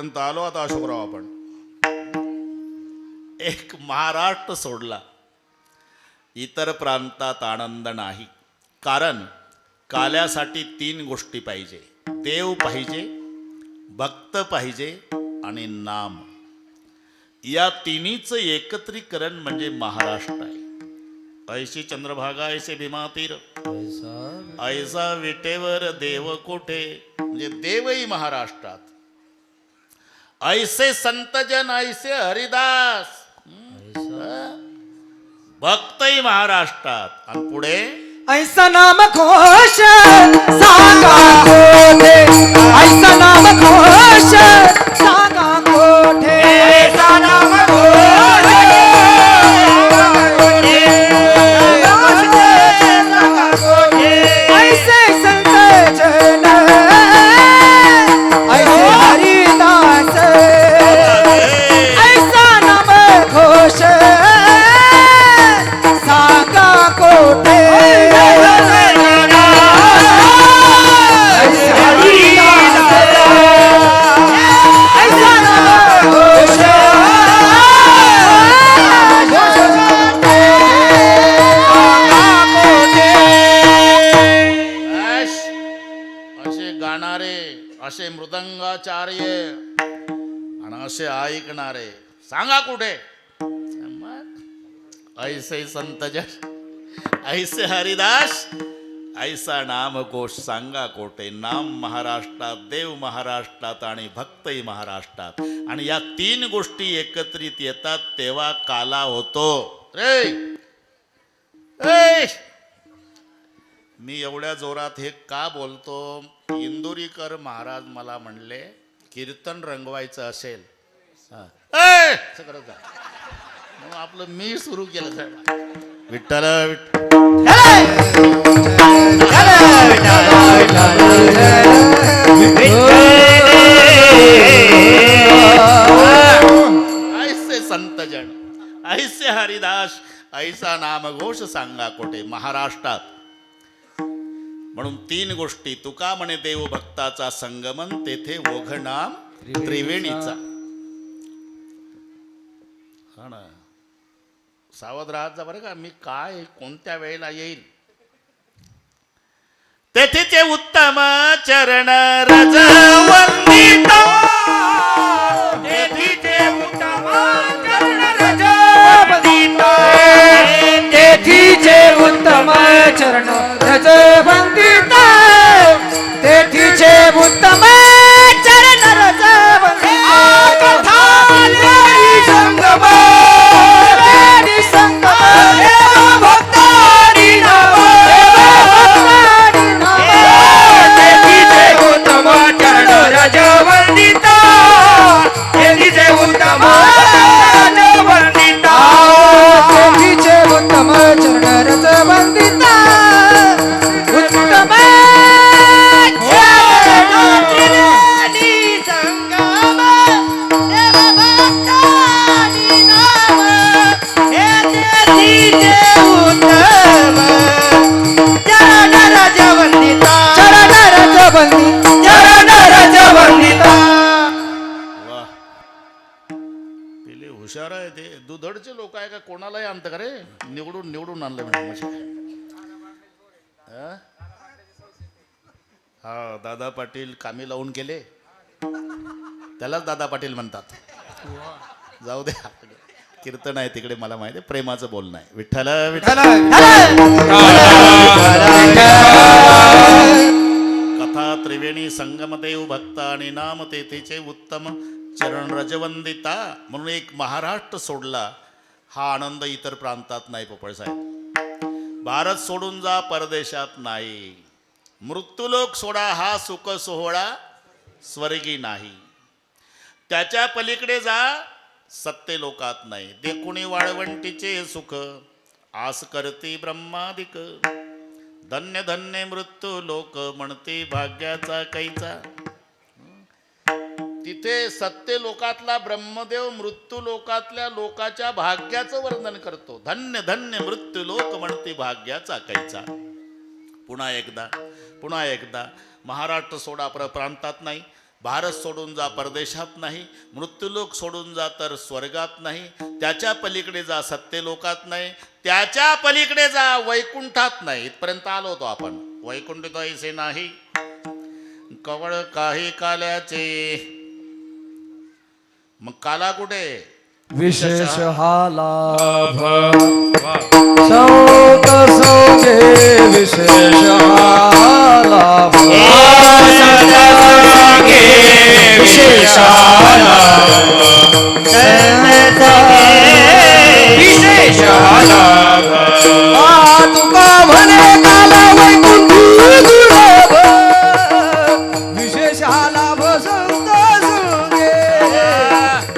इथपर्यंत आलो आता अशोकराव आपण. एक महाराष्ट्र सोडला, इतर प्रांतात आनंद नाही. कारण काल्यासाठी 3 गोष्टी पाहिजे. देव पाहिजे, भक्त पाहिजे आणि नाम. या तिन्हीचं एकत्रीकरण म्हणजे महाराष्ट्र आहे. ऐशी चंद्रभागा ऐसे भीमातीर, ऐसा विटेवर देव कोठे, म्हणजे देवही महाराष्ट्रात. ऐसे संतजन ऐसे हरिदास, भक्तही महाराष्ट्रात. आणि पुढे ऐसा नाम घोष सांगा कोठे, ऐसा नाम घोष सांगा कोठे, ऐसा नाम घोष सांगा कोठे. ऐसे संत जन ऐसे हरिदास, ऐसा नाम घोष सांगा कोठे. असे गाणारे, असे मृदंगाचार्य आणि असे ऐकणारे सांगा कुठे. ऐसे संत जन ऐसे हरिदास, ऐसा नामघोष सांगा कोठे. नाम महाराष्ट्रात, देव महाराष्ट्रात आणि भक्तही महाराष्ट्रात. आणि या 3 गोष्टी एकत्रित येतात तेव्हा काला होतो रे. मी एवढ्या जोरात हे का बोलतो? इंदुरीकर महाराज मला म्हणले कीर्तन रंगवायचं असेल असं करत जा. मग आपलं मी सुरू केलं साहेब. विठ्ठल ऐसे संतजन ऐसे हरिदास, ऐसा नामघोष सांगा कोठे. महाराष्ट्रात म्हणून 3 गोष्टी. तुका म्हणे देव भक्ताचा संगमन, तेथे ओघ नाम त्रिवेणीचा. हा ना, सावध राहायचा बरं का. मी काय कोणत्या वेळेला येईल. तेथेचे उत्तम चरण रज वंदित, तेथीचे उत्तम चरण रज वंदित, तेथीचे उत्तम चरण रज वंदित, तेथीचे उत्तम चरण रज वंदित. संगम संगम भक्तानी नाम, तेथीचे उत्तम चरण रज वंदित, तेथीचे उत्तम रज वंदित, तेथीचे उत्तम चरण रज वंदित, उत्तम संगम देव भक्तानी नाम, तेथीचे उत्तम चरण रज वंदित, चरण रज वंदित, चरण रज वंदित. वा, पेले हुशार आहे ते. दुधडचे लोक आहे का कोणालाही आणतं का रे? निवडून निवडून आणलं म्हणजे. हा, दादा पाटील कामी लावून केले, त्यालाच दादा पाटील म्हणतात. जाऊ दे, कीर्तन आहे तिकडे, मला माहिती आहे प्रेमाचं बोलणं आहे. विठ्ठल विठ्ठल. कथा त्रिवेणी संगमदेव भक्त आणि नाम, तेथीचे उत्तम चरण रजवंदिता. म्हणून एक महाराष्ट्र सोडला, हा आनंद इतर प्रांतात नाही. पोपळ साहेब, भारत सोडून जा, परदेशात नाही. मृत्यूलोक सोडा, हा सुख सोहळा स्वर्गी नाही. त्याच्या पलीकडे जा, सत्य लोकात नाही. देखुणी वाळवंटीचे सुख, आस करती ब्रह्मादिक. धन्य धन्य मृत्यू लोक, म्हणते भाग्याचा कैचा. तिथे सत्य लोकातला ब्रह्मदेव मृत्यू लोकातल्या लोकाच्या भाग्याचं वर्णन करतो. धन्य धन्य मृत्यू लोक, म्हणते भाग्याचा कैचा. पुन्हा एकदा महाराष्ट्र सोडा, प्रांतात नाही. भारत सोडून जा परदेशात नाही, मृत्यूलोक सोडून जा तर स्वर्गात नाही, त्याच्या पलीकडे जा सत्यलोकात नाही, त्याच्या पलीकडे जा वैकुंठात नाही. इथपर्यंत आलो होतो आपण. वैकुंठ ऐसे नाही कवळ काही काल्याचे. मग काला कुठे? विशेष हा लाभ वाह. सौत सोगे विशेष हा लाभ सत्संगे विशेषाला विशेषाला तुका म्हणे काला वैकुंठी दुर्लभ विशेष हा लाभ संत संगे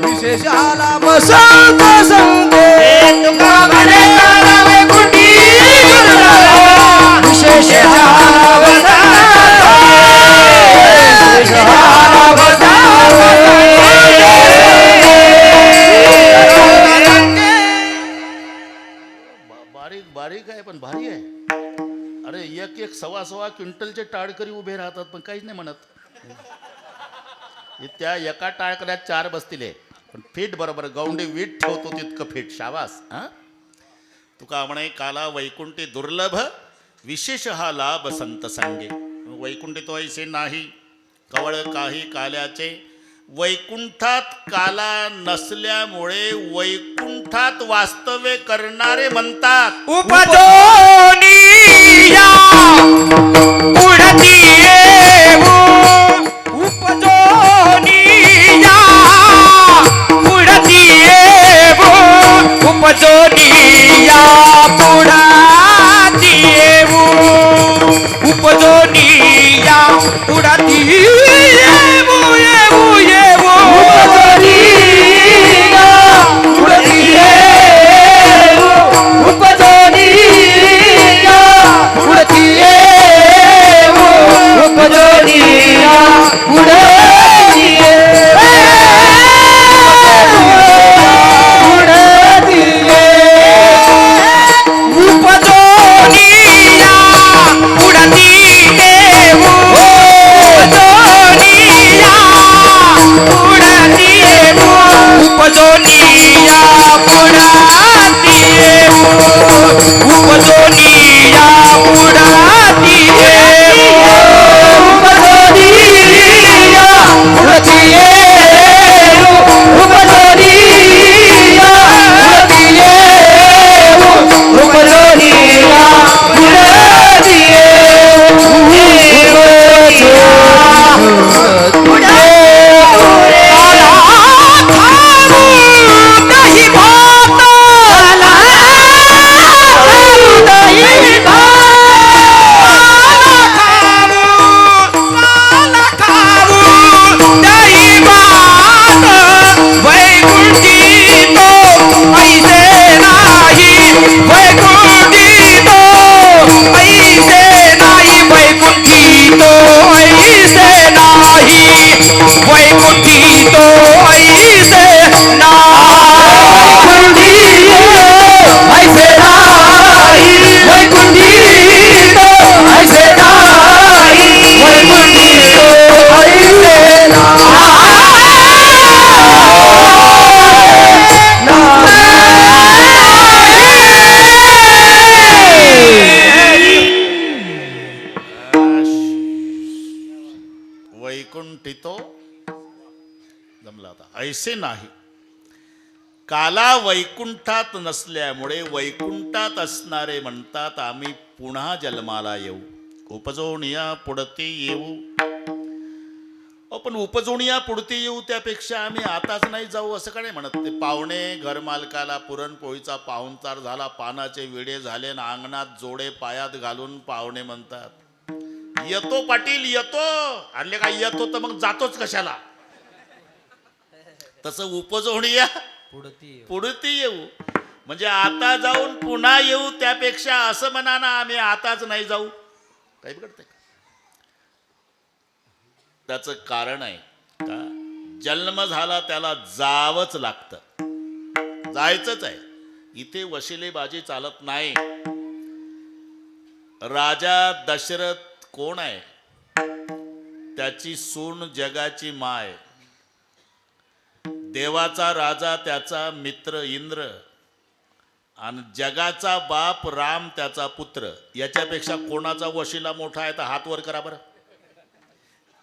विशेष हा लाभ संत संगे तुका म्हणे काला वैकुंठी दुर्लभ विशेष हा लाभ विशेष हा लाभ बारीक बारीक आहे पण भारी आहे. अरे एक एक सव्वा सव्वा क्विंटलचे टाळकरी उभे राहतात पण काहीच नाही म्हणत. त्या एका टाळकऱ्यात 4 बसतील पण फीट बरोबर गौंडी वीट ठेवतो तितकं फीट. शाबास. हा तुका म्हणे काला वैकुंठी दुर्लभ विशेष हा लाभ संत संगे. वैकुंठी तो ऐसे नाही कवळ काही काल्याचे. वैकुंठात काला नसल्यामुळे वैकुंठात वास्तव्य करणारे म्हणतात उपजोनिया उडती येऊ उपजोनिया उडती येऊ उपजोनिया पुढाती येऊ उपजोनिया उडती येऊ येऊ येऊ वैकुंठितो जमला आता. ऐसे नाही काला वैकुंठात नसल्यामुळे वैकुंठात असणारे म्हणतात आम्ही पुन्हा जन्माला येऊ. उपजोनिया पुढती येऊ. पण उपजोनिया पुढती येऊ त्यापेक्षा आम्ही आताच नाही जाऊ असं का नाही म्हणत. ते पाहुणे घरमालकाला पुरणपोळीचा पाहुणचार झाला, पानाचे विडे झाले ना अंगणात जोडे पायात घालून पाहुणे म्हणतात येतो पाटील येतो. अरे काय येतो तर मग जातोच कशाला. तसं उपजोनिया पुढती येऊ म्हणजे आता जाऊन पुन्हा येऊ त्यापेक्षा असं म्हणा ना आम्ही आताच नाही जाऊ. काही बिघडतंय का? त्याचं कारण आहे का जन्म झाला त्याला जावंच लागतं, जायचंच आहे. इथे वशिलेबाजी चालत नाही. राजा दशरथ कोण आहे? त्याची सून जगाची माय, देवाचा राजा त्याचा मित्र इंद्र, आणि जगाचा बाप राम त्याचा पुत्र. याच्यापेक्षा कोणाचा वशिला मोठा आहे तर हात वर करा बरं.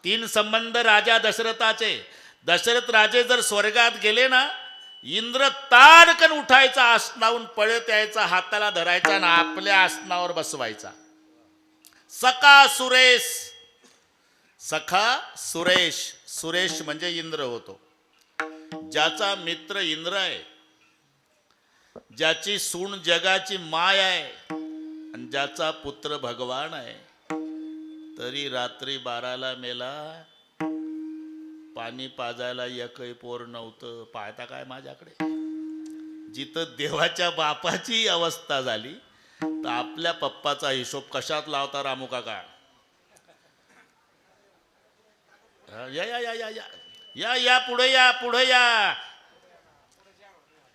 3 संबंध राजा दशरथाचे. दशरथ राजे जर स्वर्गात गेले ना, इंद्र ताडकन उठायचा, आसनावून पळत यायचा, हाताला धरायचा ना आपल्या आसनावर बसवायचा. सखा सुरेश, सखा सुरेश, सुरेश म्हणजे इंद्र होतो. ज्याचा मित्र इंद्र आहे, ज्याची सून जगाची माय आहे, आणि ज्याचा पुत्र भगवान आहे, तरी रात्री 12ला मेला, पाणी पाजायला एकही पोर नव्हतं. पाहता काय माझ्याकडे? जिथं देवाच्या बापाची अवस्था झाली तर आपल्या पप्पाचा हिशोब कशात लावता रामू काका? या या या या या या पुढे या, पुढे या.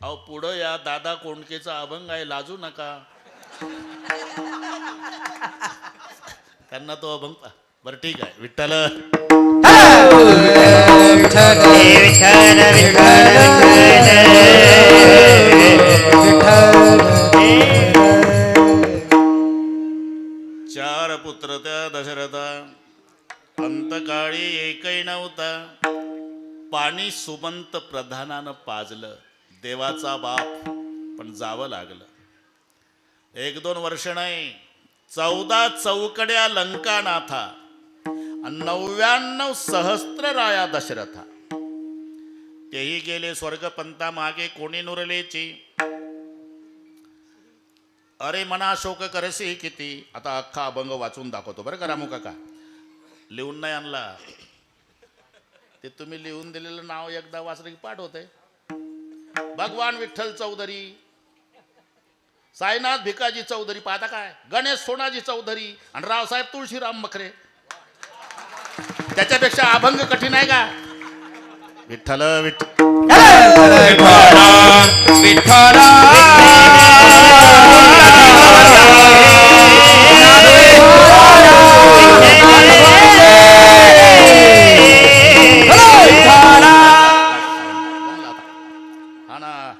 अहो पुढं या, दादा कोंडकेचा अभंग आहे, लाजू नका. त्यांना तो अभंग बरं ठीक आहे. विठ्ठल चार पुत्र त्या दशरथा, अंतकाळी एकही नव्हता. पाणी सुमंत प्रधानानं पाजलं, देवाचा बाप पण जावं लागलं. 1-2 वर्ष नाही, 14 चौकड्या लंका नाथा, 99 सहस्त्र राया दशरथा. तेही गेले स्वर्गपंथा मागे, कोणी नुरलेची. अरे मना शोक करसी किती. आता अख्खा अभंग वाचून दाखवतो बरं का रामू काका, लिहून नाही आणला. ते तुम्ही लिहून दिलेलं नाव एकदा वाचलं की पाठ होते. भगवान विठ्ठल चौधरी, साईनाथ भिकाजी चौधरी, पाहता काय, गणेश सोनाजी चौधरी आणि रावसाहेब तुळशीराम मखरे. त्याच्यापेक्षा अभंग कठीण आहे का? विठ्ठल हा ना.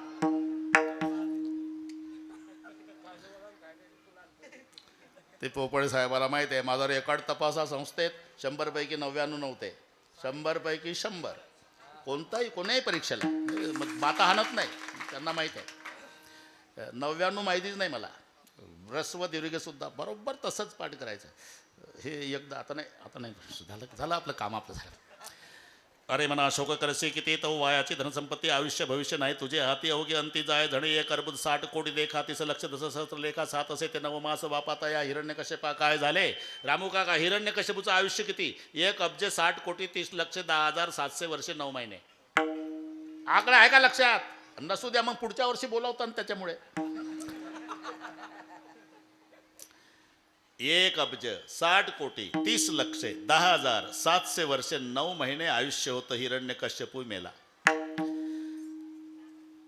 ते पोपळे साहेबाला माहित आहे, माझा रेकॉर्ड तपासा संस्थेत 100 पैकी 99 नव्हते. 100 पैकी 100 कोणत्याही परीक्षेला माता हाणत नाही, त्यांना माहित आहे. 99 माहितीच नाही मला. ह्रस्व दीर्घ सुद्धा बरोबर तसंच पाठ करायचं. हे एकदा आता नाही झालं आपलं काम, आपलं झालं. अरे मना शोक करसे किती, तो वायाची धनसंपत्ती, आयुष्य भविष्य नाही तुझे हाती, अवघे अंती जाय धणे. 1 अर्बुद 60 कोटी देखा, 30 लक्ष 10 सहस्त्र लेखा, 7 असे ते 9 मास बापाता. या हिरण्यकश्यपा काय झाले रामू काका? हिरण्यकश्यपूचं आयुष्य किती? 1 अब्ज 60 कोटी 30 लक्ष 10,700 वर्षे 9 महिने. आकडा आहे का लक्षात? नसू द्या, मग पुढच्या वर्षी बोलावतात त्याच्यामुळे. 1 अब्ज 60 कोटी 30 लक्ष 10,700 वर्षे 9 महिने आयुष्य होतं. हिरण्यकश्यपू मेला.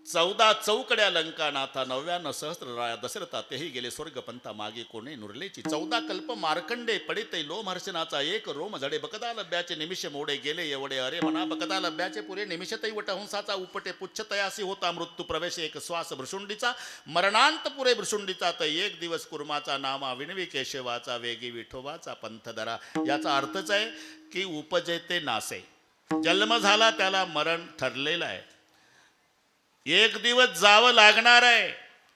14 चौकड्या लंका नाथा, 99 सहस्त्र राया दशरथा. तेही गेले स्वर्गपंथा मागे, कोणी नुरलेची. 14 कल्प मार्कंडे पडिते लोमहर्षणाचा. 1 रोम झडे बकदा लभ्याचे, निमिष मोडे गेले एवढे. अरे म्हणा बकदा लभ्याचे पुरे, निमिषतही वटहंसाचा. उपटे पुच्छ तयासी होता मृत्यू प्रवेश. 1 श्वास भृशुंडीचा, मरणांत पुरे भृशुंडीचा. तर 1 दिवस कुर्माचा नामा, विणवी केशवाचा. वेगी विठोबाचा पंथ धरा. याचा अर्थच आहे की उपजे ते नासे. जन्म झाला त्याला मरण ठरलेलं आहे. 1 दिवस जावं लागणार आहे.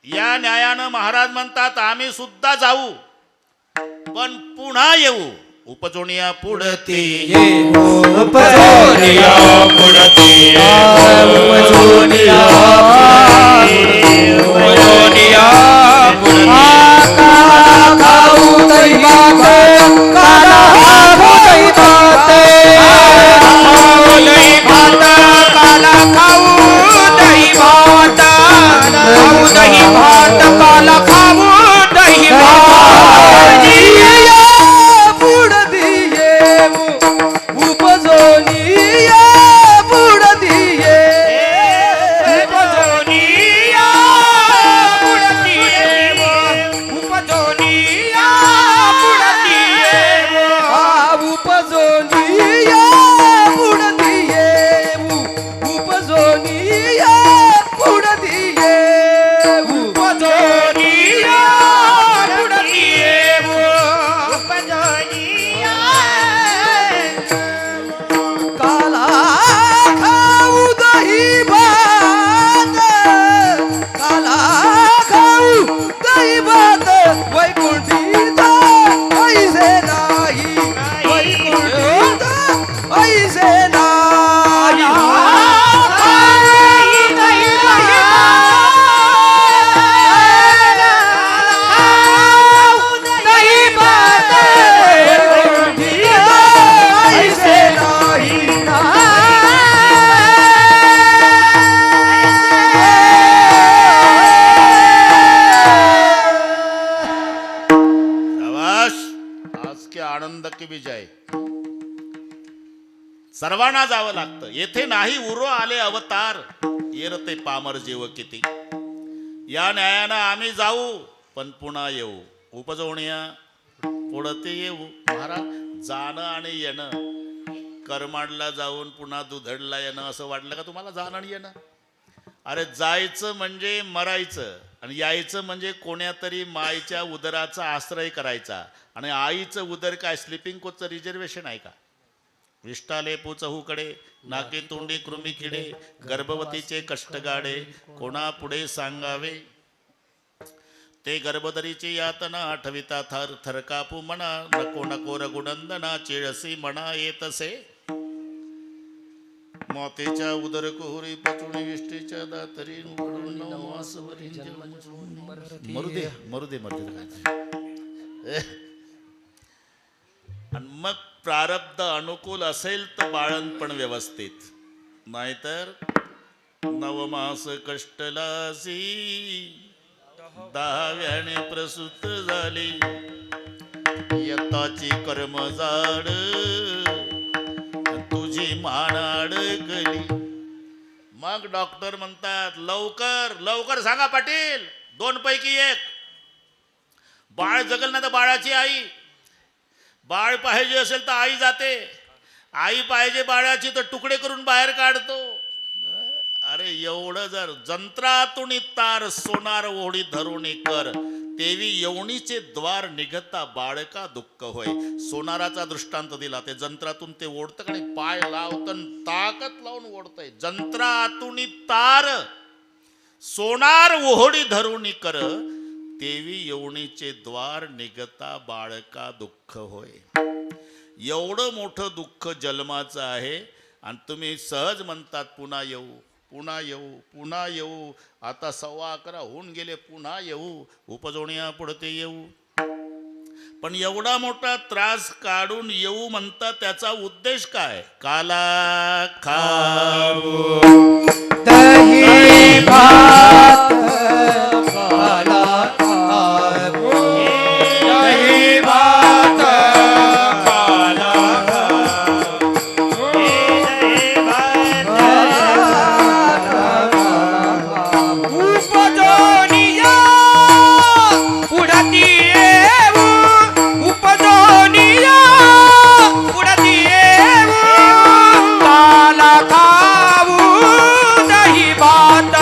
या न्यायानं महाराज म्हणतात आम्ही सुद्धा जाऊ, पण पुन्हा येऊ. उपजोनिया पुढती उपजोनिया पुढती, उपजोनिया दही भात काला खाऊ दही भात. उपजोनिया पुढती उपजोनिया पुढती, उपजोनिया पुढती. उपजोनिया की विजय. सर्वांना जावं लागतं. येथे नाही उरो आले अवतार, येर ते पामर जीव किती. या न्यायानं आम्ही जाऊ पण पुन्हा येऊ. उपजवणीया पुढते येऊ. महाराज जाणं आणि येणं, करमाडला जाऊन पुन्हा दुधडला येणं असं वाटलं का तुम्हाला? जाणं आणि येणं. अरे जायचं म्हणजे मरायचं आणि यायचं म्हणजे कोण्यातरी माईच्या उदराचा आश्रय करायचा. आणि आईचं उदर काय स्लिपिंग कोचचं रिझर्वेशन आहे का? विष्टाले पुचहूकडे, नाके तोंडी कृमी किडे, गर्भवतीचे कष्टगाडे कोणा पुढे सांगावे. ते गर्भदरीची यातना आठविता थर थर कापू म्हणा. नको नको रघुनंदना चिळसी म्हणा येतसे. मातेच्या उदर कोहरी पचुणी विष्टेच्या दातरी मरुदे मरुदे मरुदे. आणि मग प्रारब्ध अनुकूल असेल तर बाळणपण व्यवस्थित, नाहीतर नवमास कष्टलासी 10व्याने प्रसूत झाली. यताची कर्म जाड तुझी मान अडकली. मग डॉक्टर म्हणतात लवकर लवकर सांगा पाटील, 2 पैकी 1. बाळ जगल ना तर बाळाची आई. बाळ पाहिजे असेल तर आई जाते. आई पाहिजे बाळाची तर तुकडे करून बाहेर काढतो. अरे एवढं जर जंत्रातून तार सोनार ओढी धरुणी कर, तेवी यवणीचे द्वार निघता बाळका दुःख होय. सोनाराचा दृष्टांत दिला. ते जंत्रातून ते ओढतं आणि पाय लावतं ताकद लावून ओढतंय. जंत्रातून तार सोनार ओढी धरुणी कर, तेवी यवणीचे द्वार निघता बाळका दुःख होय. एवढं मोठं दुःख जन्माचं आहे आणि तुम्ही सहज म्हणतात पुन्हा येऊ पुन्हा येऊ पुन्हा येऊ. आता 11:15 होऊन गेले, पुन्हा येऊ. उपजवण्या पुढते येऊ. पण एवढा मोठा त्रास काढून येऊ म्हणता त्याचा उद्देश काय? काला खाऊ दही भात काला खाऊ. दही भात काला खाऊ. उपजोनिया पुढती येऊ. उपजोनिया पुढती येऊ. काला खाऊ दही भात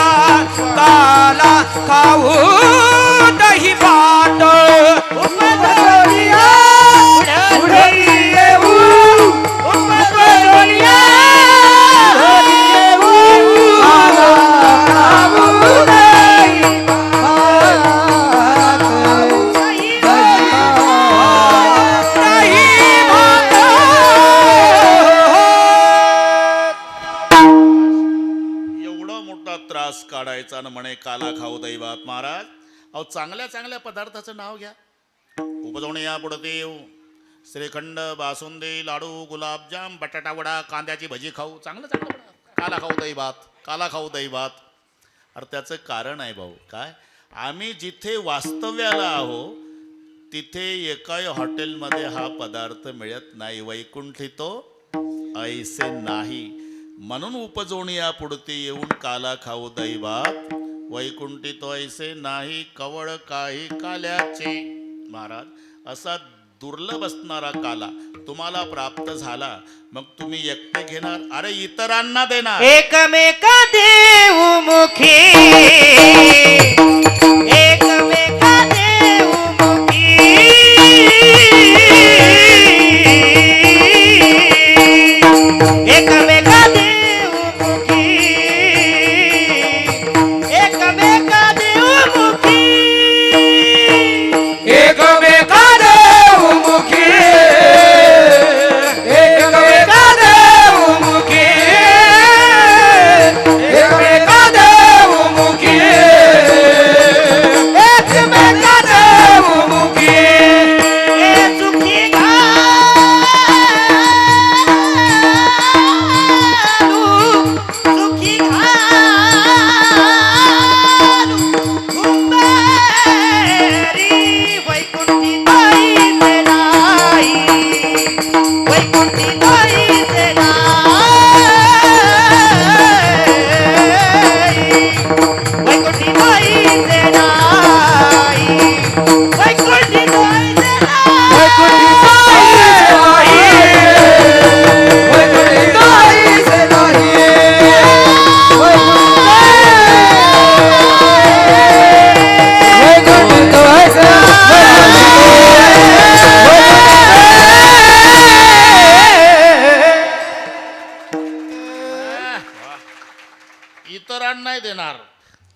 काला खाऊ दही भात. उपजोनिया पुढती येऊ. उपजोनिया पुढती येऊ. काला खाऊ दही भात. दही भात. एवढा मोठा त्रास काढायचा ना म्हणे काला खाऊ दैवात. महाराज अहो चांगल्या चांगल्या पदार्थाचं नाव घ्या. उपजवण्या पुढते येऊ. श्रीखंड, बासुंदी, लाडू, गुलाबजाम, बटाटा वडा, कांद्याची भजी खाऊ. चांगलं चांगलं पदार्थ. काला खाऊ दैवात, काला खाऊ दैवात. अरे त्याचं कारण आहे भाऊ. काय? आम्ही जिथे वास्तव्याला आहो तिथे एकाही हॉटेलमध्ये हा पदार्थ मिळत नाही. वैकुंठी तो ऐसे नाही. म्हणून उपजवणीया पुढते येऊन काला खाऊ दैवात. वैकुंठी तो ऐसे नाही कवळ काही काल्याचे. महाराज असा दुर्लभ असणारा काला तुम्हाला प्राप्त झाला, मग तुम्ही एकटे घेणार? अरे इतरांना देणार. एकमेका देऊ मुखी. एकमेका देऊ मुखी. एकमेका देऊ मुखी. एकमेका देऊ मुखी. एकमेका देऊ मुखी. एकमेका देऊ मुखी. एकमेका देऊ मुखी.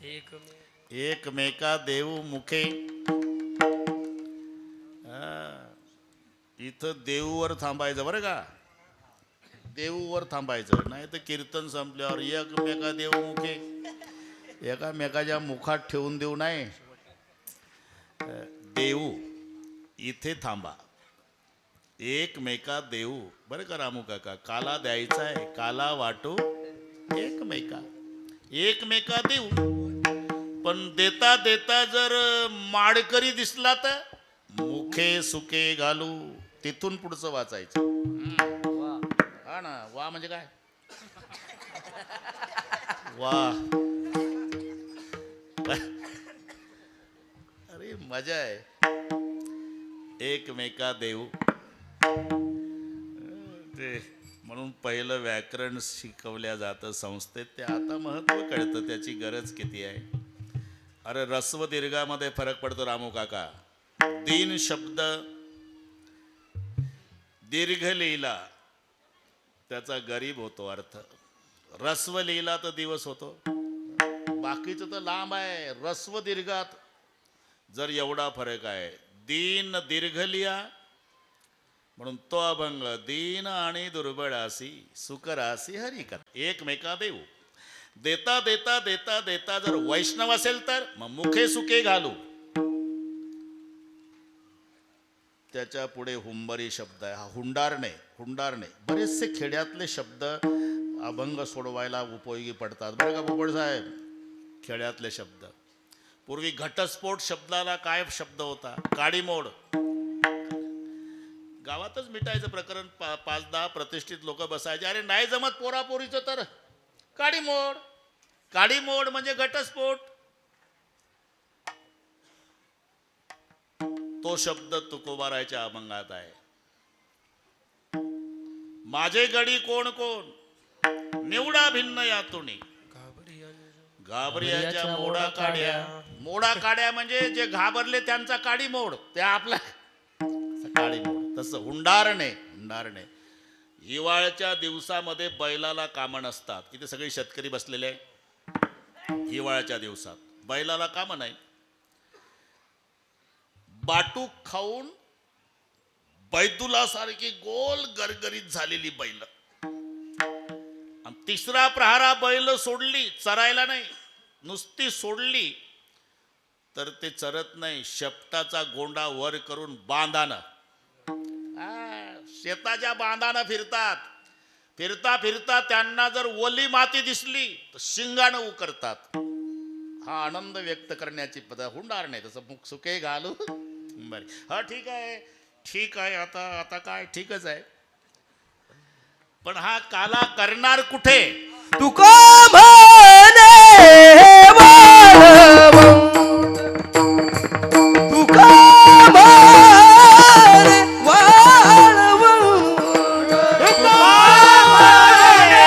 एकमेका देऊ मुखे. इथं देऊवर थांबायचं बरं का, देऊवर थांबायचं, नाही तर कीर्तन संपल्यावर एकमेका देऊ मुखे, एकामेकाच्या मुखात ठेवून देऊ नाही. देऊ इथे थांबा, एकमेका देऊ. बरं का रामू काका, काला द्यायचा आहे, काला वाटू एकमेका, एकमेका देऊ. पण देता देता जर माडकरी दिसला तर मुखे सुके घालू, तिथून पुढचं वाचायचं. हा ना, वा म्हणजे काय, वा, अरे मजा आहे. एकमेका देऊ. ते म्हणून पहिलं व्याकरण शिकवल्या जातं संस्थेत, ते आता महत्त्व कळतं, त्याची गरज किती आहे. अरे रस्व दीर्घामध्ये फरक पडतो रामू काका. दीन शब्द दीर्घ लिहिला त्याचा गरीब होतो अर्थ, रस्व लिहिला तर दिवस होतो. बाकीचं तर लांब आहे. रस्व दीर्घात जर एवढा फरक आहे, दीन दीर्घ लिहा म्हणून तो अभंग. दीन आणि दुर्बळासी सुकरासी हरिकथा. एकमेका देऊ. देता देता देता देता जर वैष्णव असेल तर मग मुखे सुके घालू. त्याच्या पुढे हुंबरी शब्द आहे, हा हुंडारणे. हुंडारणे बरेचसे खेड्यातले शब्द अभंग सोडवायला उपयोगी पडतात बरं का भोपळ साहेब. खेड्यातले शब्द. पूर्वी घटस्फोट शब्दाला काय शब्द होता, काडीमोड. गावातच मिटायचं प्रकरण, 5-10 प्रतिष्ठित लोक बसायचे. अरे नाही जमत पोरापोरीचं तर काडीमोड. काडीमोड म्हणजे घटस्फोट. तो शब्द तुकोबारायच्या अभंगात आहे. माझे गडी कोण कोण निवडा भिन्न यातुनी, घाबरियाच्या मोडा काड्या. मोडा काड्या म्हणजे जे घाबरले त्यांचा काडीमोड, ते आपला काडीमोड. तसं हुंडारणे. हुंडारणे. हिवाळ्याच्या दिवसामध्ये बैलाला कामं नसतात. इथे सगळे शेतकरी बसलेले आहे. हिवाळ्याच्या दिवसात बैलाला कामं नाही. बाटूक खाऊन बैदुलासारखी गोल गरगरीत झालेली बैल. आणि तिसरा प्रहारा बैल सोडली, चरायला नाही, नुसती सोडली तर ते चरत नाही. शेपटाचा गोंडा वर करून बांधानं, शेताच्या बांधानं फिरतात. फिरता फिरता त्यांना जर ओली माती दिसली तर शिंगानं उकरतात. हा आनंद व्यक्त करण्याची पद्धत हुंडार नाही. तसं मुख सुके घालू. बरं, हा ठीक आहे, ठीक आहे. आता काय ठीकच आहे. पण हा काला करणार कुठे? तुका म्हणे वाळवंट, तुका म्हणे वाळवंट, तुका म्हणे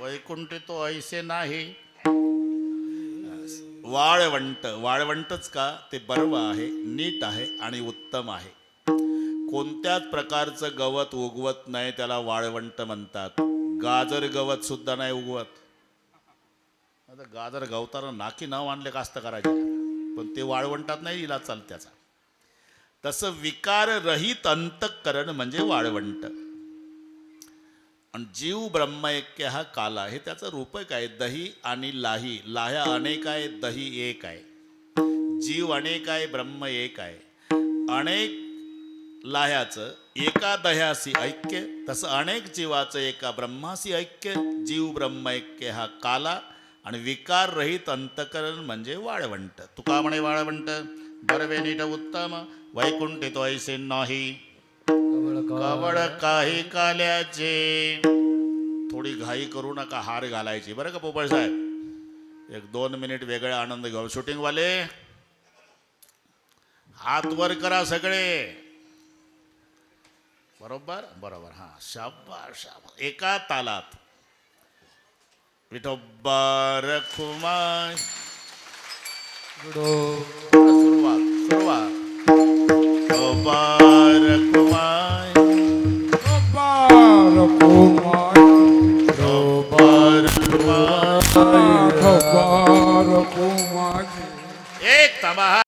वैकुंठी तो ऐसे नाही. वाळवंट, वाळवंटच का ते बर्व आहे, नीट आहे आणि उत्तम आहे. कोणत्याच प्रकारचं गवत उगवत नाही त्याला वाळवंट म्हणतात. गाजर गवत सुद्धा नाही उगवत. आता गाजर गवताना नाकी नाव आणले कास्तकाराचे, पण ते वाळवंटात नाही इलाज चालत त्याचा. तसं विकाररहित अंतःकरण म्हणजे वाळवंट. आणि जीव ब्रह्मैक्य हा काला, हे त्याचं रूपक आहे. दही आणि लाही, लाह्या अनेक आहे, दही एक आहे. जीव अनेक आहे, ब्रह्म एक आहे. अनेक लाह्याचं एका दह्याशी ऐक्य, तसं अनेक जीवाचं एका ब्रह्माशी ऐक्य. जीव ब्रह्मैक्य हा काला आणि विकार रहित अंतकरण म्हणजे वाळवंट. तुका म्हणे वाळवंट बरवे नीट उत्तम, वैकुंठी तो ऐसे नाही. कवळ काही काल्याचे. थोडी घाई करू नका हार घालायची बरं का पोपळ साहेब. 1-2 मिनिट वेगळा आनंद घेऊ. शूटिंग वाले हात वर करा सगळे. बरोबर बरोबर. हा शाबास शाबास. एका तालात विठोबा रखुमाय. सुरुवात सुरुवात. विठोबा रखुमाय. एक तमाहा